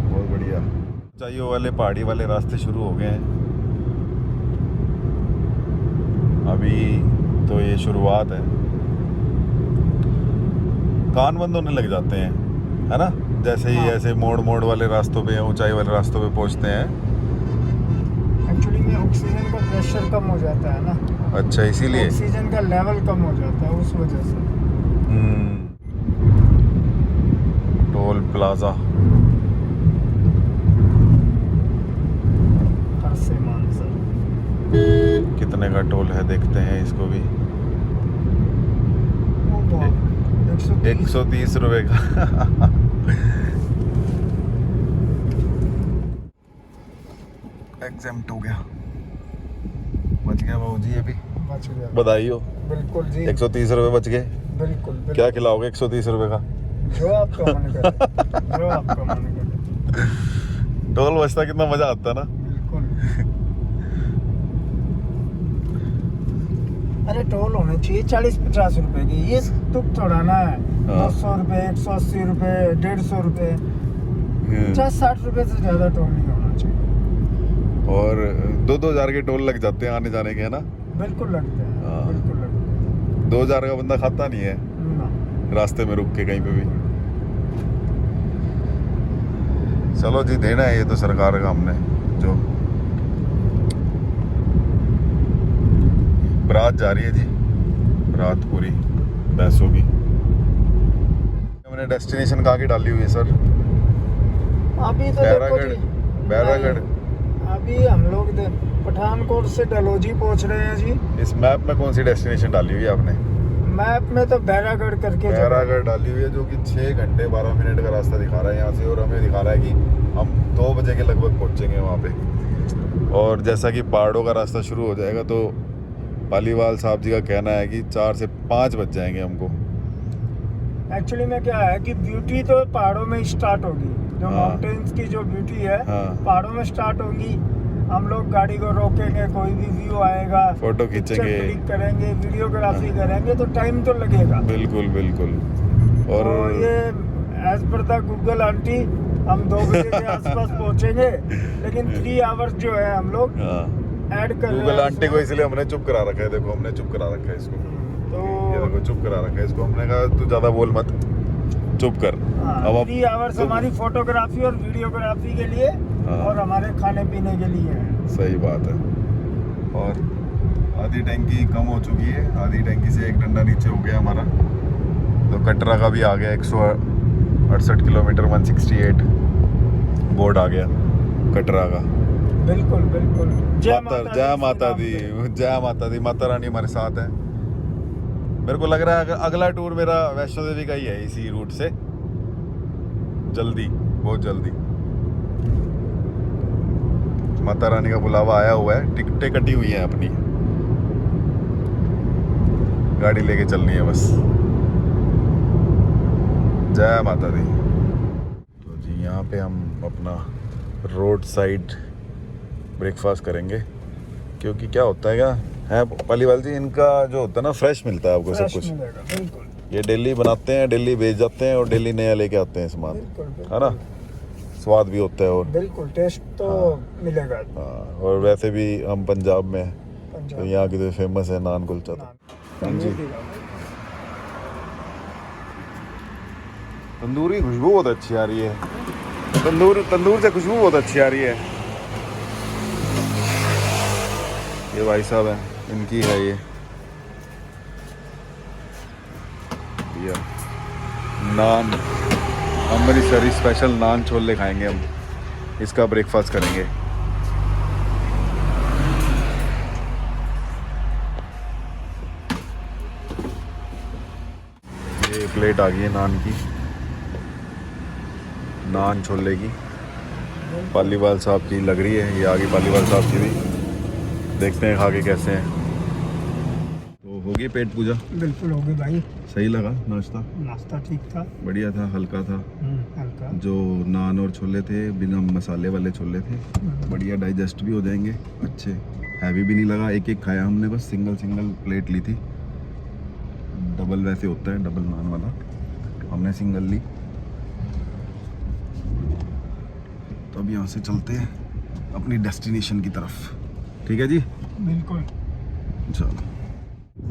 बहुत बढ़िया। ऊंचाइयों वाले पहाड़ी वाले रास्ते शुरू हो गए हैं अभी, तो ये शुरुआत है। कान बंद होने लग जाते हैं, है ना, जैसे ही हाँ। ऐसे मोड़ मोड़ वाले रास्तों पे या ऊंचाई वाले रास्तों पे पहुंचते हैं। एक्चुअली में ऑक्सीजन का प्रेशर कम हो जाता है ना, अच्छा, इसीलिए। ऑक्सीजन का लेवल कम हो जाता है उस वजह से। टोल प्लाजा हर से मानसर। कितने का टोल है देखते हैं इसको भी। वो बहुत 130 रुपए का। एग्जाम्प्ट हो गया, बच गया बाबू जी। अभी बच गया। बधाई हो, बिल्कुल जी। 130 रुपए बच गए। बिल्कुल, बिल्कुल। क्या खिलाओगे 130 रुपए का? जो आपका मन करे, जो आपका मन करे। टोल बचता कितना मजा आता ना। बिल्कुल। अरे टोल होने चाहिए 40-50 रुपए की, ये तुक थोड़ा ना है। हाँ। 200 रुपए, 180 रुपए, 150 रुपए, 50-60 रुपए से ज्यादा टोल नहीं होना चाहिए। और 2-2 हजार के टोल लग जाते हैं आने जाने के, है ना। बिल्कुल लगते हैं, हाँ। बिल्कुल लगते 2 हजार का बंदा खाता नहीं है हैं ना। रास्ते में रुक के कहीं पे भी। चलो जी, देना है ये तो सरकार का हमने। जो बारात जा रही है जी, रात पूरी पैसों की। हमने डेस्टिनेशन कहाँ की डाली हुई है सर? अभी तो देखो बैरागढ़, जी, बैरागढ़। नहीं, अभी हम लोग पठानकोट से डलहौजी पहुंच रहे हैं जी। इस मैप में कौन सी डेस्टिनेशन डाली हुई है आपने? मैप में तो बैरागढ़ करके जगह- बैरागढ़ डाली हुई है, जो कि 6 घंटे 12 मिनट का रास्ता दिखा रहा है यहाँ से, और हमें दिखा रहा है कि हम 2 बजे के लगभग पहुँचेंगे वहाँ पे। और जैसा कि पहाड़ों का रास्ता शुरू हो जाएगा तो पालीवाल साहब जी का कहना है कि 4 से 5 बज जाएंगे हमको। एक्चुअली में क्या है कि ब्यूटी तो पहाड़ों में स्टार्ट होगी, जो हाँ। माउंटेन्स की जो ब्यूटी है हाँ। पहाड़ों में स्टार्ट होगी। हम लोग गाड़ी को रोकेंगे, कोई भी व्यू आएगा, फोटो पिक्चर खींचेंगे। क्लिक करेंगे, वीडियोग्राफी हाँ। करेंगे, तो टाइम तो लगेगा। बिल्कुल बिल्कुल। और और ये as per the Google aunty हम 2 बजे के आसपास पहुंचेंगे, लेकिन 3 आवर्स जो है हम लोग ऐड कर रहे हैं गूगल आंटी को उसमें। इसलिए हमने चुप करा रखा है। देखो, हमने चुप करा रखा है इसको। ये तो देखो, चुप करा रखा है इसको। हमने कहा तू ज्यादा बोल मत, चुप कर। अब 3 आवर्स हमारी फोटोग्राफी और वीडियोग्राफी के लिए हाँ। और हमारे खाने पीने के लिए है। सही बात है। और आधी टैंकी कम हो चुकी है, आधी टैंकी से एक डंडा नीचे हो गया हमारा। तो कटरा का भी आ गया, 168 किलोमीटर 168 बोर्ड आ गया कटरा का। बिल्कुल बिल्कुल। जय माता दी, जय माता दी। माता रानी हमारे साथ है। मेरे को लग रहा है अगला टूर मेरा वैष्णो देवी का ही है, इसी रूट से। जल्दी, बहुत जल्दी। माता रानी का बुलावा आया हुआ है, टिकटें कटी हुई हैं अपनी, गाड़ी लेके चलनी है बस। जय माता दी। तो जी, यहाँ पे हम अपना रोड साइड ब्रेकफास्ट करेंगे, क्योंकि क्या होता है, क्या है पालीवाल जी, इनका जो होता है ना, फ्रेश मिलता है आपको सब कुछ। बिल्कुल ये डेली बनाते हैं, डेली बेच जाते हैं, और डेली नया लेके आते हैं सामान, बिल्कुल है ना। स्वाद भी होता है, और बिल्कुल टेस्ट तो मिलेगा। हाँ, और वैसे भी हम पंजाब में हैं, पंजाब तो यहाँ की तो फेमस है नान कुलचा। हाँ जी, तंदूरी खुशबू बहुत अच्छी आ रही है। तंदूर से खुशबू बहुत अच्छी आ रही है। ये भाई साहब हैं, इनकी है ये नान अमृतसरी स्पेशल नान छोले खाएंगे हम, इसका ब्रेकफास्ट करेंगे। प्लेट आ गई है नान की, नान छोले की। पालीवाल साहब की लग रही है, ये आ गई पालीवाल साहब की भी। देखते हैं खा के कैसे हैं। तो हो गई पेट पूजा? बिल्कुल हो गई भाई। सही लगा नाश्ता? नाश्ता ठीक था, बढ़िया था, हल्का था। हल्का। जो नान और छोले थे बिना मसाले वाले छोले थे, बढ़िया डाइजेस्ट भी हो जाएंगे, अच्छे, हैवी भी नहीं लगा। एक एक खाया हमने, बस सिंगल सिंगल प्लेट ली थी। डबल वैसे होता है, डबल नान वाला, हमने सिंगल ली। तो अब यहाँ से चलते हैं अपनी डेस्टिनेशन की तरफ। ठीक है जी, बिल्कुल। चलो।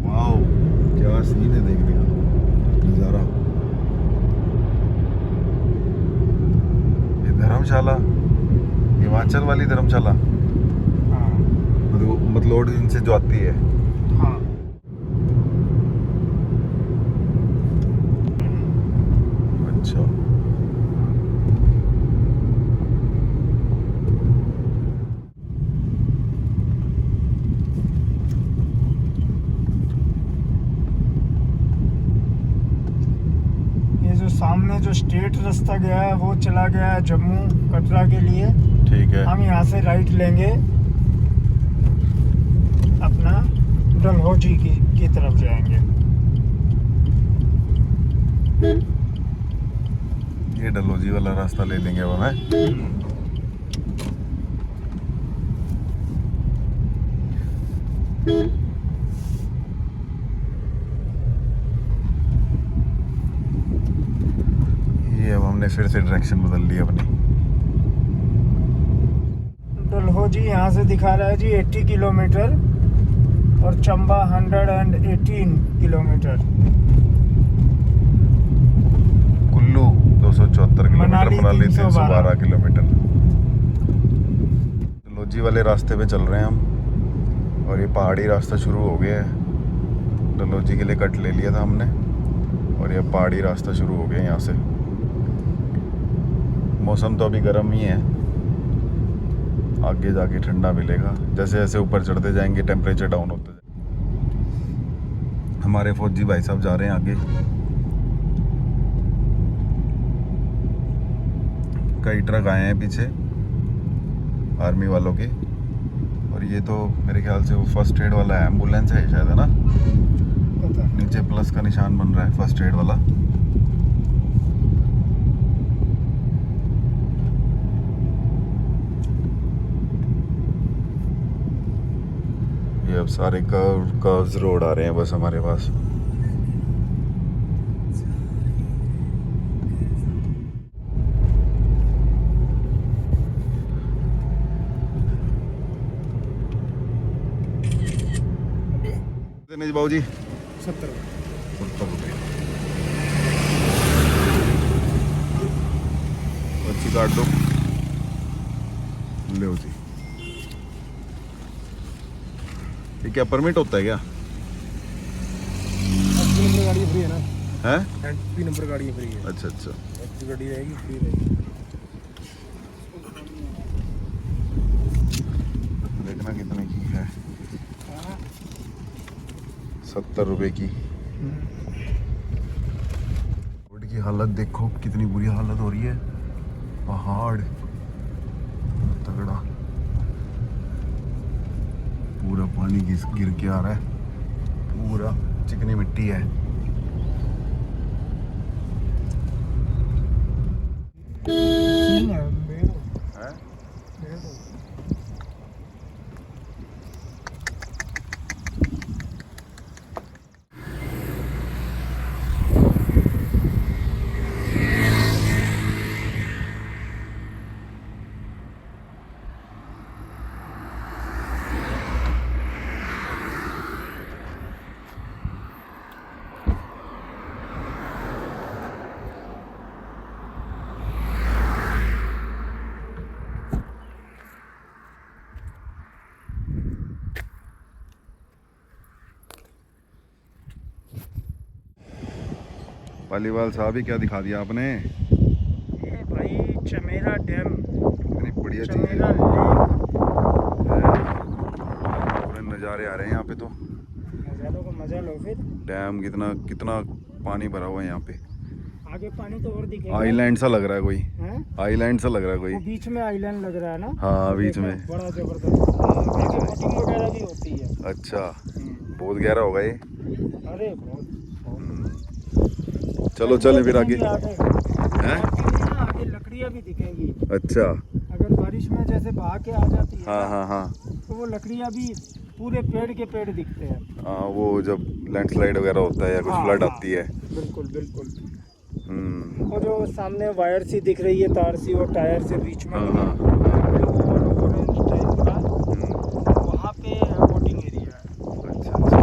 वाओ, क्या सीन है देखने का, नज़ारा। ये धर्मशाला, हिमाचल वाली धर्मशाला, हाँ मतलोड इनसे जो आती है। हाँ। अच्छा, ये जो सामने जो स्ट्रेट रास्ता गया है वो चला गया है जम्मू कटरा के लिए। ठीक है। हम यहाँ से राइट लेंगे, अपना डलहौजी की तरफ जाएंगे। ये डलहौजी वाला रास्ता ले लेंगे अब हमें। ये अब हमने फिर से डायरेक्शन बदल ली अपनी। डलहौजी यहाँ से दिखा रहा है जी 80 किलोमीटर और Chamba 118 kilometre. Kullu 274 kilometre, Manali Manali 312 312 kilometre. Dalhousie वाले रास्ते पे चल रहे हैं हम, और ये पहाड़ी रास्ता शुरू हो गया है। डलहौजी के लिए कट ले लिया था हमने, और ये पहाड़ी रास्ता शुरू हो गया यहाँ से। मौसम तो अभी गर्म ही है, आगे जाके ठंडा मिलेगा। जैसे जैसे ऊपर चढ़ते जाएंगे टेम्परेचर डाउन होते जाएंगे। हमारे फौजी भाई साहब जा रहे हैं आगे, कई ट्रक आए हैं पीछे आर्मी वालों के। और ये तो मेरे ख्याल से वो फर्स्ट एड वाला एम्बुलेंस है शायद, है ना? पता नहीं। नीचे प्लस का निशान बन रहा है, फर्स्ट एड वाला। ये अब सारे कर्व्स रोड आ रहे हैं बस हमारे पास। दिनेश बाबू जी 70 रुपये अच्छी काट दो, ले जी। ये क्या परमिट होता है क्या? नंबर गाड़ी फ्री है ना? है? एंट्री नंबर गाड़ी फ्री है। अच्छा अच्छा, एंट्री गाड़ी रहेगी, फ्री रहेगी। देखना कितने की है। 70 रुपए की। रोड की हालत देखो, कितनी बुरी हालत हो रही है। पहाड़ तगड़ा, पूरा पानी गिर के आ रहा है, पूरा चिकनी मिट्टी है। हैं? पालीवाल साहब ही क्या दिखा दिया आपने? ये भाई चमेरा डैम, इतनी बढ़िया चीज है, चमेरा लेक। पूरे नज़ारे आ रहे हैं यहाँ पे। तो नज़ारों का मजा लो फिर। डैम कितना कितना पानी भरा हुआ है यहाँ पे। आगे पानी तो और दिखेगा। आइलैंड सा लग रहा है कोई, हैं? आइलैंड सा लग रहा है वो कोई। बीच में आइलैंड लग रहा है ना। हाँ बीच में। बड़ा जबरदस्त। बोटिंग वगैरह भी होती है। अच्छा बहुत गहरा होगा ये। अरे बहुत। चलो चलें फिर आगे। हैं? आगे लकड़ियाँ भी दिखेंगी। अच्छा अगर बारिश में जैसे बहा के आ जाती है हाँ ना, हाँ हाँ तो वो लकड़ियाँ भी पूरे पेड़ के पेड़ दिखते हैं। हाँ, वो जब लैंडस्लाइड वगैरह होता है या कुछ हाँ, फ्लड हाँ, आती है। बिल्कुल बिल्कुल। हम्म। और जो सामने वायर सी दिख रही है, तार सी, और टायर से बीच में हाँ, बना हाँ। ब्लू और ऑरेंज टाइप का, वहाँ पे बोटिंग एरिया है। अच्छा अच्छा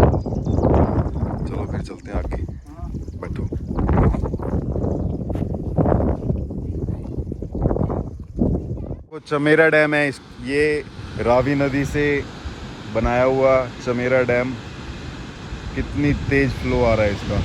चलो फिर चलते हैं आगे। हाँ। बैठो। वो चमेरा डैम है ये रावी नदी से बनाया हुआ चमेरा डैम। कितनी तेज फ्लो आ रहा है इसका।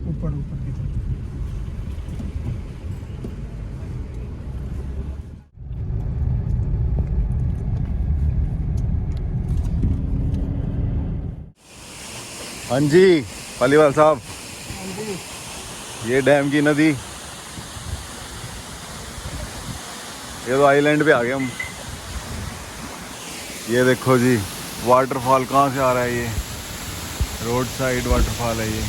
ऊपर ऊपर की तरफ। हाँ जी पालीवाल साहब, हाँ जी। ये डैम की नदी। ये तो आइलैंड पे आ गए हम। ये देखो जी वाटरफॉल कहाँ से आ रहा है। ये रोड साइड वाटरफॉल है। ये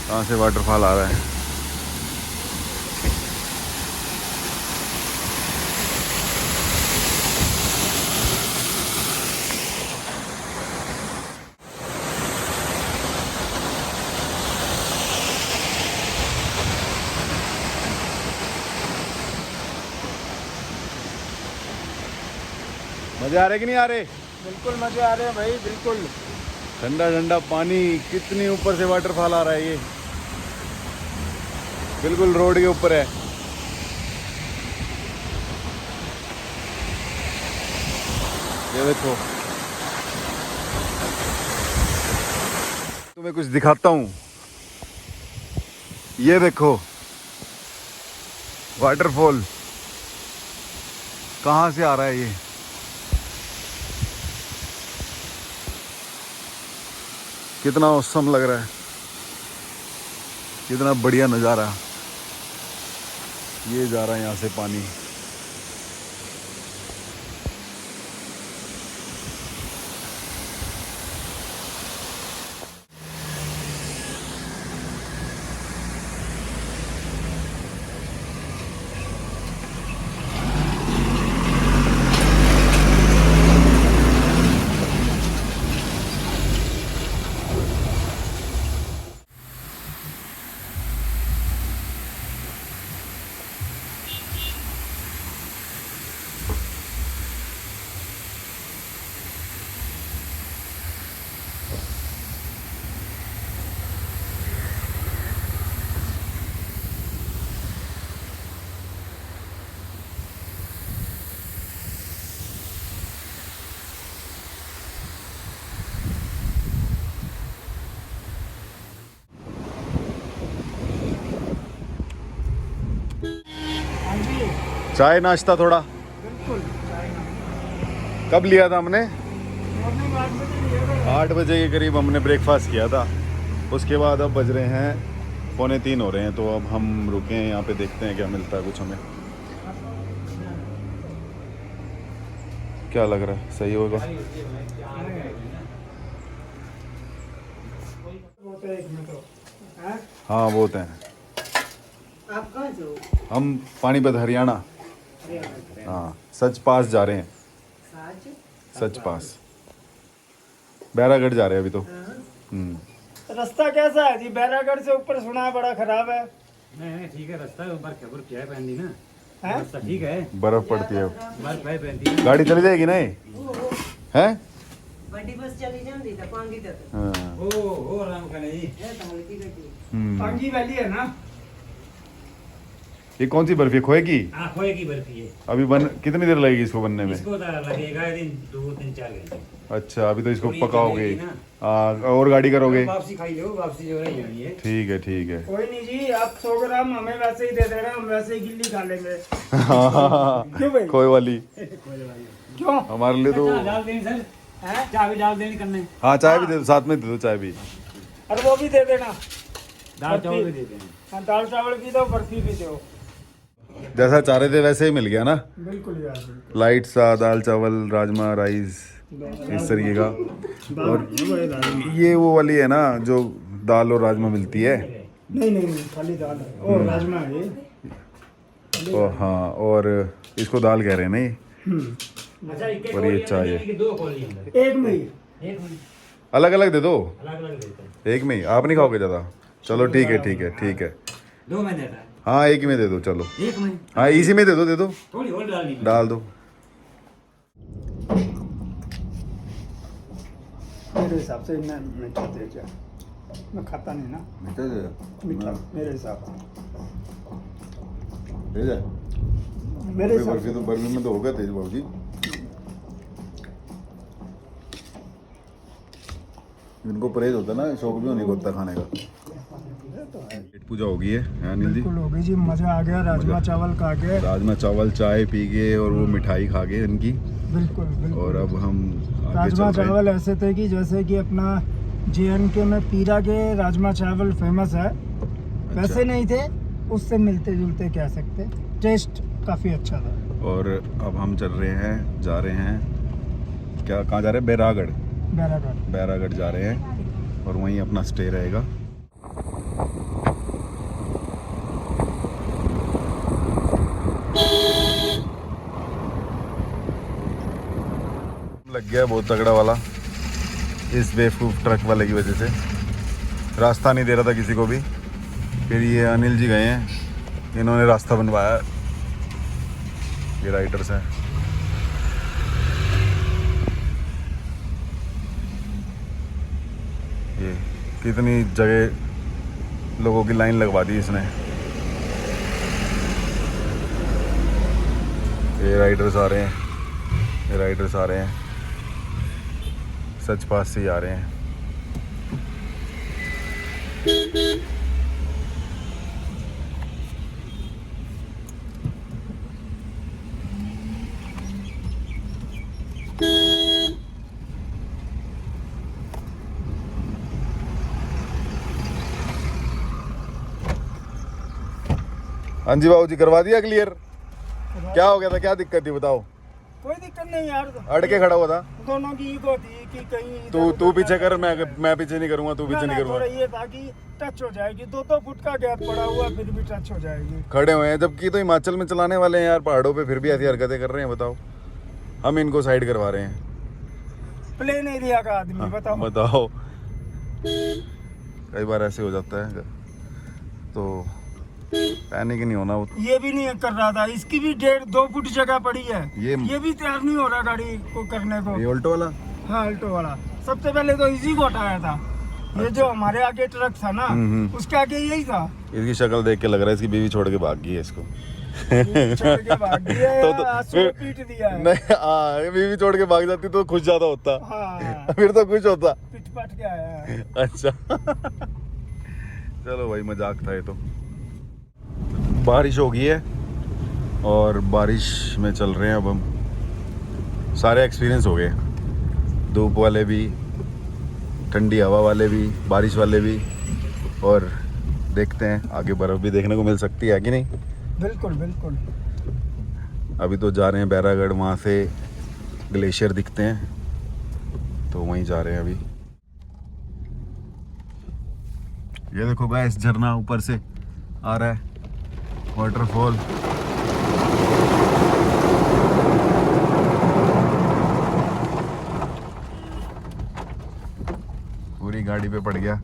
कहाँ से वाटरफॉल आ रहा है। मजे आ रहे कि नहीं आ रहे। बिल्कुल मजे आ रहे हैं भाई, बिल्कुल। ठंडा ठंडा पानी, कितनी ऊपर से वाटरफॉल आ रहा है। ये बिल्कुल रोड के ऊपर है। ये देखो तुम्हें कुछ दिखाता हूँ। ये देखो वाटरफॉल कहाँ से आ रहा है। ये कितना औसम लग रहा है, कितना बढ़िया नज़ारा। ये जा रहा है यहाँ से पानी। हाँ जी चाय नाश्ता थोड़ा बिल्कुल। कब लिया था हमने। मॉर्निंग 8 बजे लिया था। 8 बजे के करीब हमने ब्रेकफास्ट किया था। उसके बाद अब बज रहे हैं 2:45 हो रहे हैं। तो अब हम रुके हैं यहाँ पे, देखते हैं क्या मिलता है कुछ हमें। क्या लग रहा है सही होगा। वो तो एक मिनट हो। हैं? हाँ वो तो है। आप कहाँ से हो? हम पानीपत हरियाणा। हाँ सच पास जा रहे हैं। सच पास बैरागढ़ जा रहे हैं अभी तो। रास्ता कैसा है जी? बैरागढ़ से ऊपर सुना है बड़ा खराब है। नहीं ठीक है, रास्ता है ऊपर खबर क्या है पहनती ना। हैं? रास्ता ठीक है, बर्फ पड़ती है। बर्फ है पहनती है। गाड़ी चली जाएगी ना ये हैं। बड़ी बस चली जाती था पांगी तक। हाँ। ओ राम का नहीं। है कमल की गड्डी। हम्म। पांगी वैली है ना? ये कौन सी बर्फी है, खोए की? हाँ खोए की बर्फी है। अभी बन कितनी देर लगेगी इसको बनने में? इसको तो लगेगा दिन 2-3-4 घंटे। अच्छा, अभी तो इसको थोड़ी पकाओगे। चलेगी ना। हाँ, और गाड़ी करोगे? वापसी खाई लो, वापसी जो है यही है। ठीक है ठीक है। कोई नहीं जी, आप 100 ग्राम हमें वैसे ही दे देना, हम वैसे ही गिल्ली खा लेंगे। क्यों भाई? खोए वाली क्यों? हमारे लिए तो। चाय डाल देनी सर, चाय भी डाल देनी करने। हाँ चाय भी दे दो, साथ में दे दो चाय भी। और वो भी दे देना, दाल चावल भी देते हैं। हाँ, दाल चावल भी दो, बर्फी भी दो। जैसा चाह रहे थे वैसे ही मिल गया ना। बिल्कुल यार, बिल्कुल। लाइट सा दाल चावल राजमा राइस इस तरीके का। और ये वो वाली है ना जो दाल और राजमा मिलती है? नहीं नहीं नहीं, खाली दाल है और राजमा है ये। और हाँ, और इसको दाल कह रहे हैं ना ये। अच्छा एक और ये चाय है। 2 खोली अंदर। एक में ही। एक में अलग अलग दे दो, अलग-अलग देते हैं। एक में ही। आप नहीं खाओगे ज़्यादा? चलो ठीक है ठीक है ठीक है। 2 में देता है। हाँ एक ही में दे दो चलो। एक में हाँ इसी में दे दो थोड़ी और डालनी है। डाल दो। मेरे हिसाब से मैं मीठा तेज है, मैं खाता नहीं ना मीठा, मेरे हिसाब से। मेरे हिसाब बर्फी तो बर्फी में तो होगा तेज बाबू जी। इनको परहेज होता है ना, शौक भी होने को होता है खाने का। पेट पूजा हो गई है अनिल जी? बिल्कुल हो गई जी, मजा आ गया। राजमा चावल खा के, राजमा चावल चाय पी के और वो मिठाई खा के इनकी। बिल्कुल बिल्कुल। और अब हम आगे राजमा चल रहे हैं। चावल ऐसे थे कि जैसे कि अपना JNK में पीरा के राजमा चावल फेमस है, वैसे नहीं थे, उससे मिलते जुलते कह सकते। टेस्ट काफ़ी अच्छा था। और अब हम चल रहे हैं, जा रहे हैं, क्या कहाँ जा रहे हैं? बैरागढ़। बैरागढ़। बैरागढ़ जा रहे हैं और वहीं अपना स्टे रहेगा। लग गया बहुत तगड़ा वाला इस बेवकूफ़ ट्रक वाले की वजह से। रास्ता नहीं दे रहा था किसी को भी। फिर ये अनिल जी गए हैं, इन्होंने रास्ता बनवाया। ये राइडर्स हैं। ये कितनी जगह लोगों की लाइन लगवा दी इसने। ये राइडर्स आ रहे हैं, ये राइडर्स आ रहे हैं, सच पास से ही आ रहे हैं। हाँ जी बाबू जी, करवा दिया क्लियर? क्या हो गया था, क्या दिक्कत थी बताओ? कोई दिक्कत नहीं यार, अड़ के खड़ा हुआ था। दोनों की ईगो थी कि कहीं तू पीछे कर, मैं पीछे नहीं करूंगा, तू पीछे नहीं थोड़ा करूंगा। ये था कि टच हो जाएगी, 2-2 फुट का गैप पड़ा हुआ, फिर भी टच हो जाएगी। खड़े हुए हैं, जबकि तो हिमाचल में चलाने वाले हैं यार पहाड़ों पे, फिर भी ऐसी हरकतें कर रहे हैं। बताओ, हम इनको साइड करवा रहे हैं। प्लेन एरिया का आदमी, बताओ। बताओ, कई बार ऐसे हो जाता है, तो पैनिक नहीं होना। ये भी नहीं कर रहा था, इसकी भी 1.5-2 फुट जगह पड़ी है। ये भी तैयार नहीं हो रहा गाड़ी को करने को। ये ऑल्टो वाला। हाँ, अल्टो वाला। सबसे पहले तो इसी को हटाया था। ये जो हमारे आगे ट्रक था ना, उसके आगे यही था। इसकी शक्ल देख के लग रहा है इसकी बीवी छोड़ के भाग गई है इसको। छोड़ के भाग दिया है, तो आंसू फिर- पीट दिया है। नहीं, हाँ, बीवी छोड़ के भाग जाती तो खुश ज्यादा होता। हाँ, फिर तो खुश होता। पिट पाट के आया है। अच्छा चलो भाई, मजाक था ये तो। बारिश हो गई है और बारिश में चल रहे हैं अब हम। सारे एक्सपीरियंस हो गए, धूप वाले भी, ठंडी हवा वाले भी, बारिश वाले भी। और देखते हैं आगे बर्फ़ भी देखने को मिल सकती है कि नहीं। बिल्कुल बिल्कुल। अभी तो जा रहे हैं बैरागढ़, वहाँ से ग्लेशियर दिखते हैं तो वहीं जा रहे हैं अभी। ये देखो गाइस, झरना ऊपर से आ रहा है, वाटरफॉल। पूरी गाड़ी पे पड़ गया।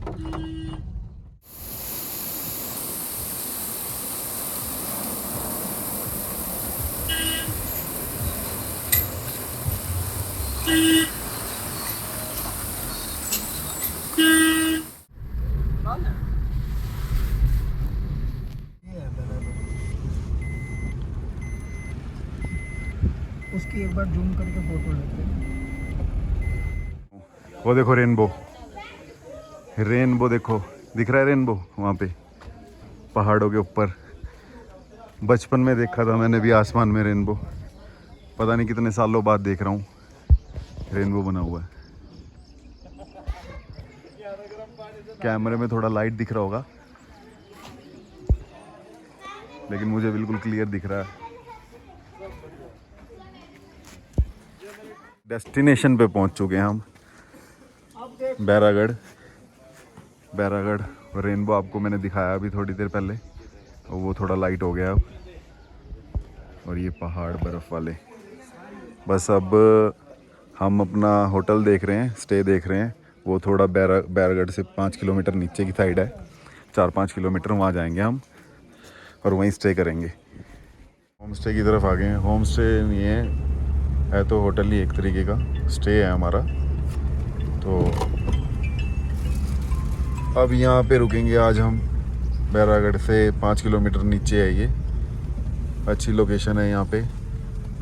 इसकी एक बार जूम करके फोटो लेते हैं। वो देखो रेनबो, रेनबो देखो, दिख रहा है रेनबो वहाँ पे पहाड़ों के ऊपर। बचपन में देखा था मैंने भी आसमान में रेनबो, पता नहीं कितने सालों बाद देख रहा हूँ रेनबो बना हुआ है। कैमरे में थोड़ा लाइट दिख रहा होगा, लेकिन मुझे बिल्कुल क्लियर दिख रहा है। डेस्टिनेशन पे पहुंच चुके हैं हम, बैरागढ़। बैरागढ़ रेनबो आपको मैंने दिखाया अभी थोड़ी देर पहले, और वो थोड़ा लाइट हो गया अब। और ये पहाड़ बर्फ़ वाले। बस अब हम अपना होटल देख रहे हैं, स्टे देख रहे हैं। वो थोड़ा बैरागढ़ से 5 किलोमीटर नीचे की साइड है, 4-5 किलोमीटर, वहाँ जाएंगे हम और वहीं स्टे करेंगे। होम स्टे की तरफ आ गए हैं। होम स्टे नहीं है तो होटल ही एक तरीके का स्टे है हमारा। तो अब यहाँ पे रुकेंगे आज हम। बैरागढ़ से 5 किलोमीटर नीचे है ये। अच्छी लोकेशन है यहाँ पे,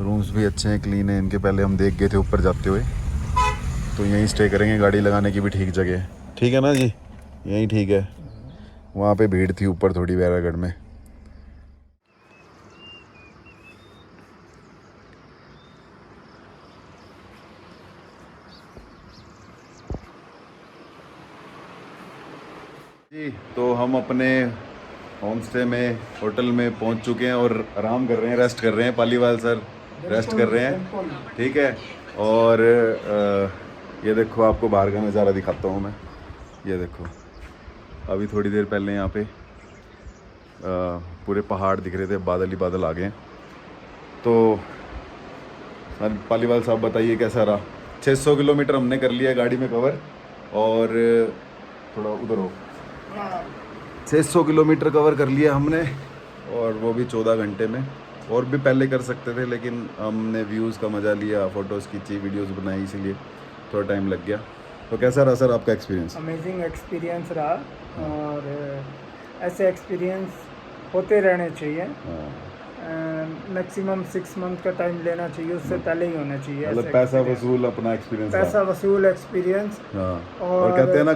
रूम्स भी अच्छे हैं, क्लीन है इनके। पहले हम देख गए थे ऊपर जाते हुए, तो यहीं स्टे करेंगे। गाड़ी लगाने की भी ठीक जगह है, ठीक है ना जी, यहीं ठीक है। वहाँ पे भीड़ थी ऊपर थोड़ी बैरागढ़ में। जी तो हम अपने होम स्टे में, होटल में पहुंच चुके हैं और आराम कर रहे हैं, रेस्ट कर रहे हैं। पालीवाल सर रेस्ट कर रहे हैं, ठीक है। और ये देखो, आपको बाहर का नज़ारा दिखाता हूँ मैं। ये देखो, अभी थोड़ी देर पहले यहाँ पे पूरे पहाड़ दिख रहे थे, बादल ही बादल आ गए हैं। तो पालीवाल साहब बताइए कैसा रहा? 600 किलोमीटर हमने कर लिया गाड़ी में कवर, और थोड़ा उधर हो, 600 किलोमीटर कवर कर लिया हमने, और वो भी 14 घंटे में। और भी पहले कर सकते थे, लेकिन हमने व्यूज़ का मज़ा लिया, फ़ोटोज़ खींची, वीडियोज़ बनाई, इसीलिए थोड़ा टाइम लग गया। तो कैसा रहा सर आपका एक्सपीरियंस? अमेजिंग एक्सपीरियंस रहा, और ऐसे एक्सपीरियंस होते रहने चाहिए। मैक्सिमम 6 मंथ का टाइम लेना चाहिए, उससे पहले ही होना चाहिए। मतलब पैसा वसूल अपना एक्सपीरियंस, पैसा वसूल एक्सपीरियंस। हाँ। और कहते हैं ना,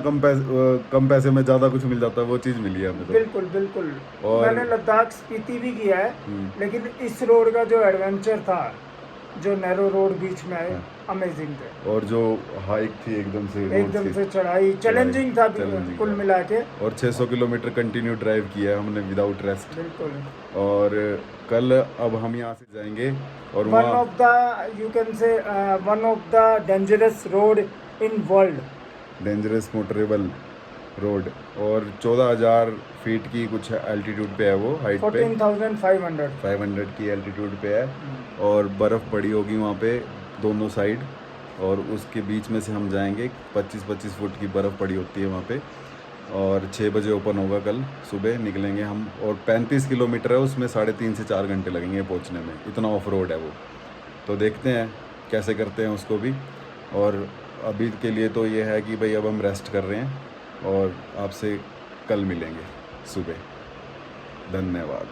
कम पैसे में ज़्यादा कुछ मिल जाता है, वो चीज़ मिली है हमें तो। बिल्कुल बिल्कुल। और मैंने लद्दाख स्पीति भी किया है, लेकिन इस रोड का जो एडवेंचर था, जो नैरो रोड बीच में है, अमेजिंग थे। और जो हाइक थी एकदम से चढ़ाई चैलेंजिंग था कुल मिला के। और 600 किलोमीटर कंटिन्यू ड्राइव किया है हमने विदाउट रेस्ट। बिल्कुल। और कल अब हम यहाँ से जाएंगे और one of the dangerous road in world, dangerous motorable road, और 14,000 फीट की कुछ एल्टीट्यूड पे है वो, हाइट पे 14,500 की एल्टीट्यूड पे है। और बर्फ़ पड़ी होगी वहाँ पे दोनों साइड, और उसके बीच में से हम जाएंगे। 25-25 फुट की बर्फ़ पड़ी होती है वहाँ पे। और 6 बजे ओपन होगा, कल सुबह निकलेंगे हम। और 35 किलोमीटर है, उसमें 3.5 से 4 घंटे लगेंगे पहुँचने में, इतना ऑफ रोड है वो। तो देखते हैं कैसे करते हैं उसको भी। और अभी के लिए तो ये है कि भाई अब हम रेस्ट कर रहे हैं, और आपसे कल मिलेंगे सुबह। धन्यवाद।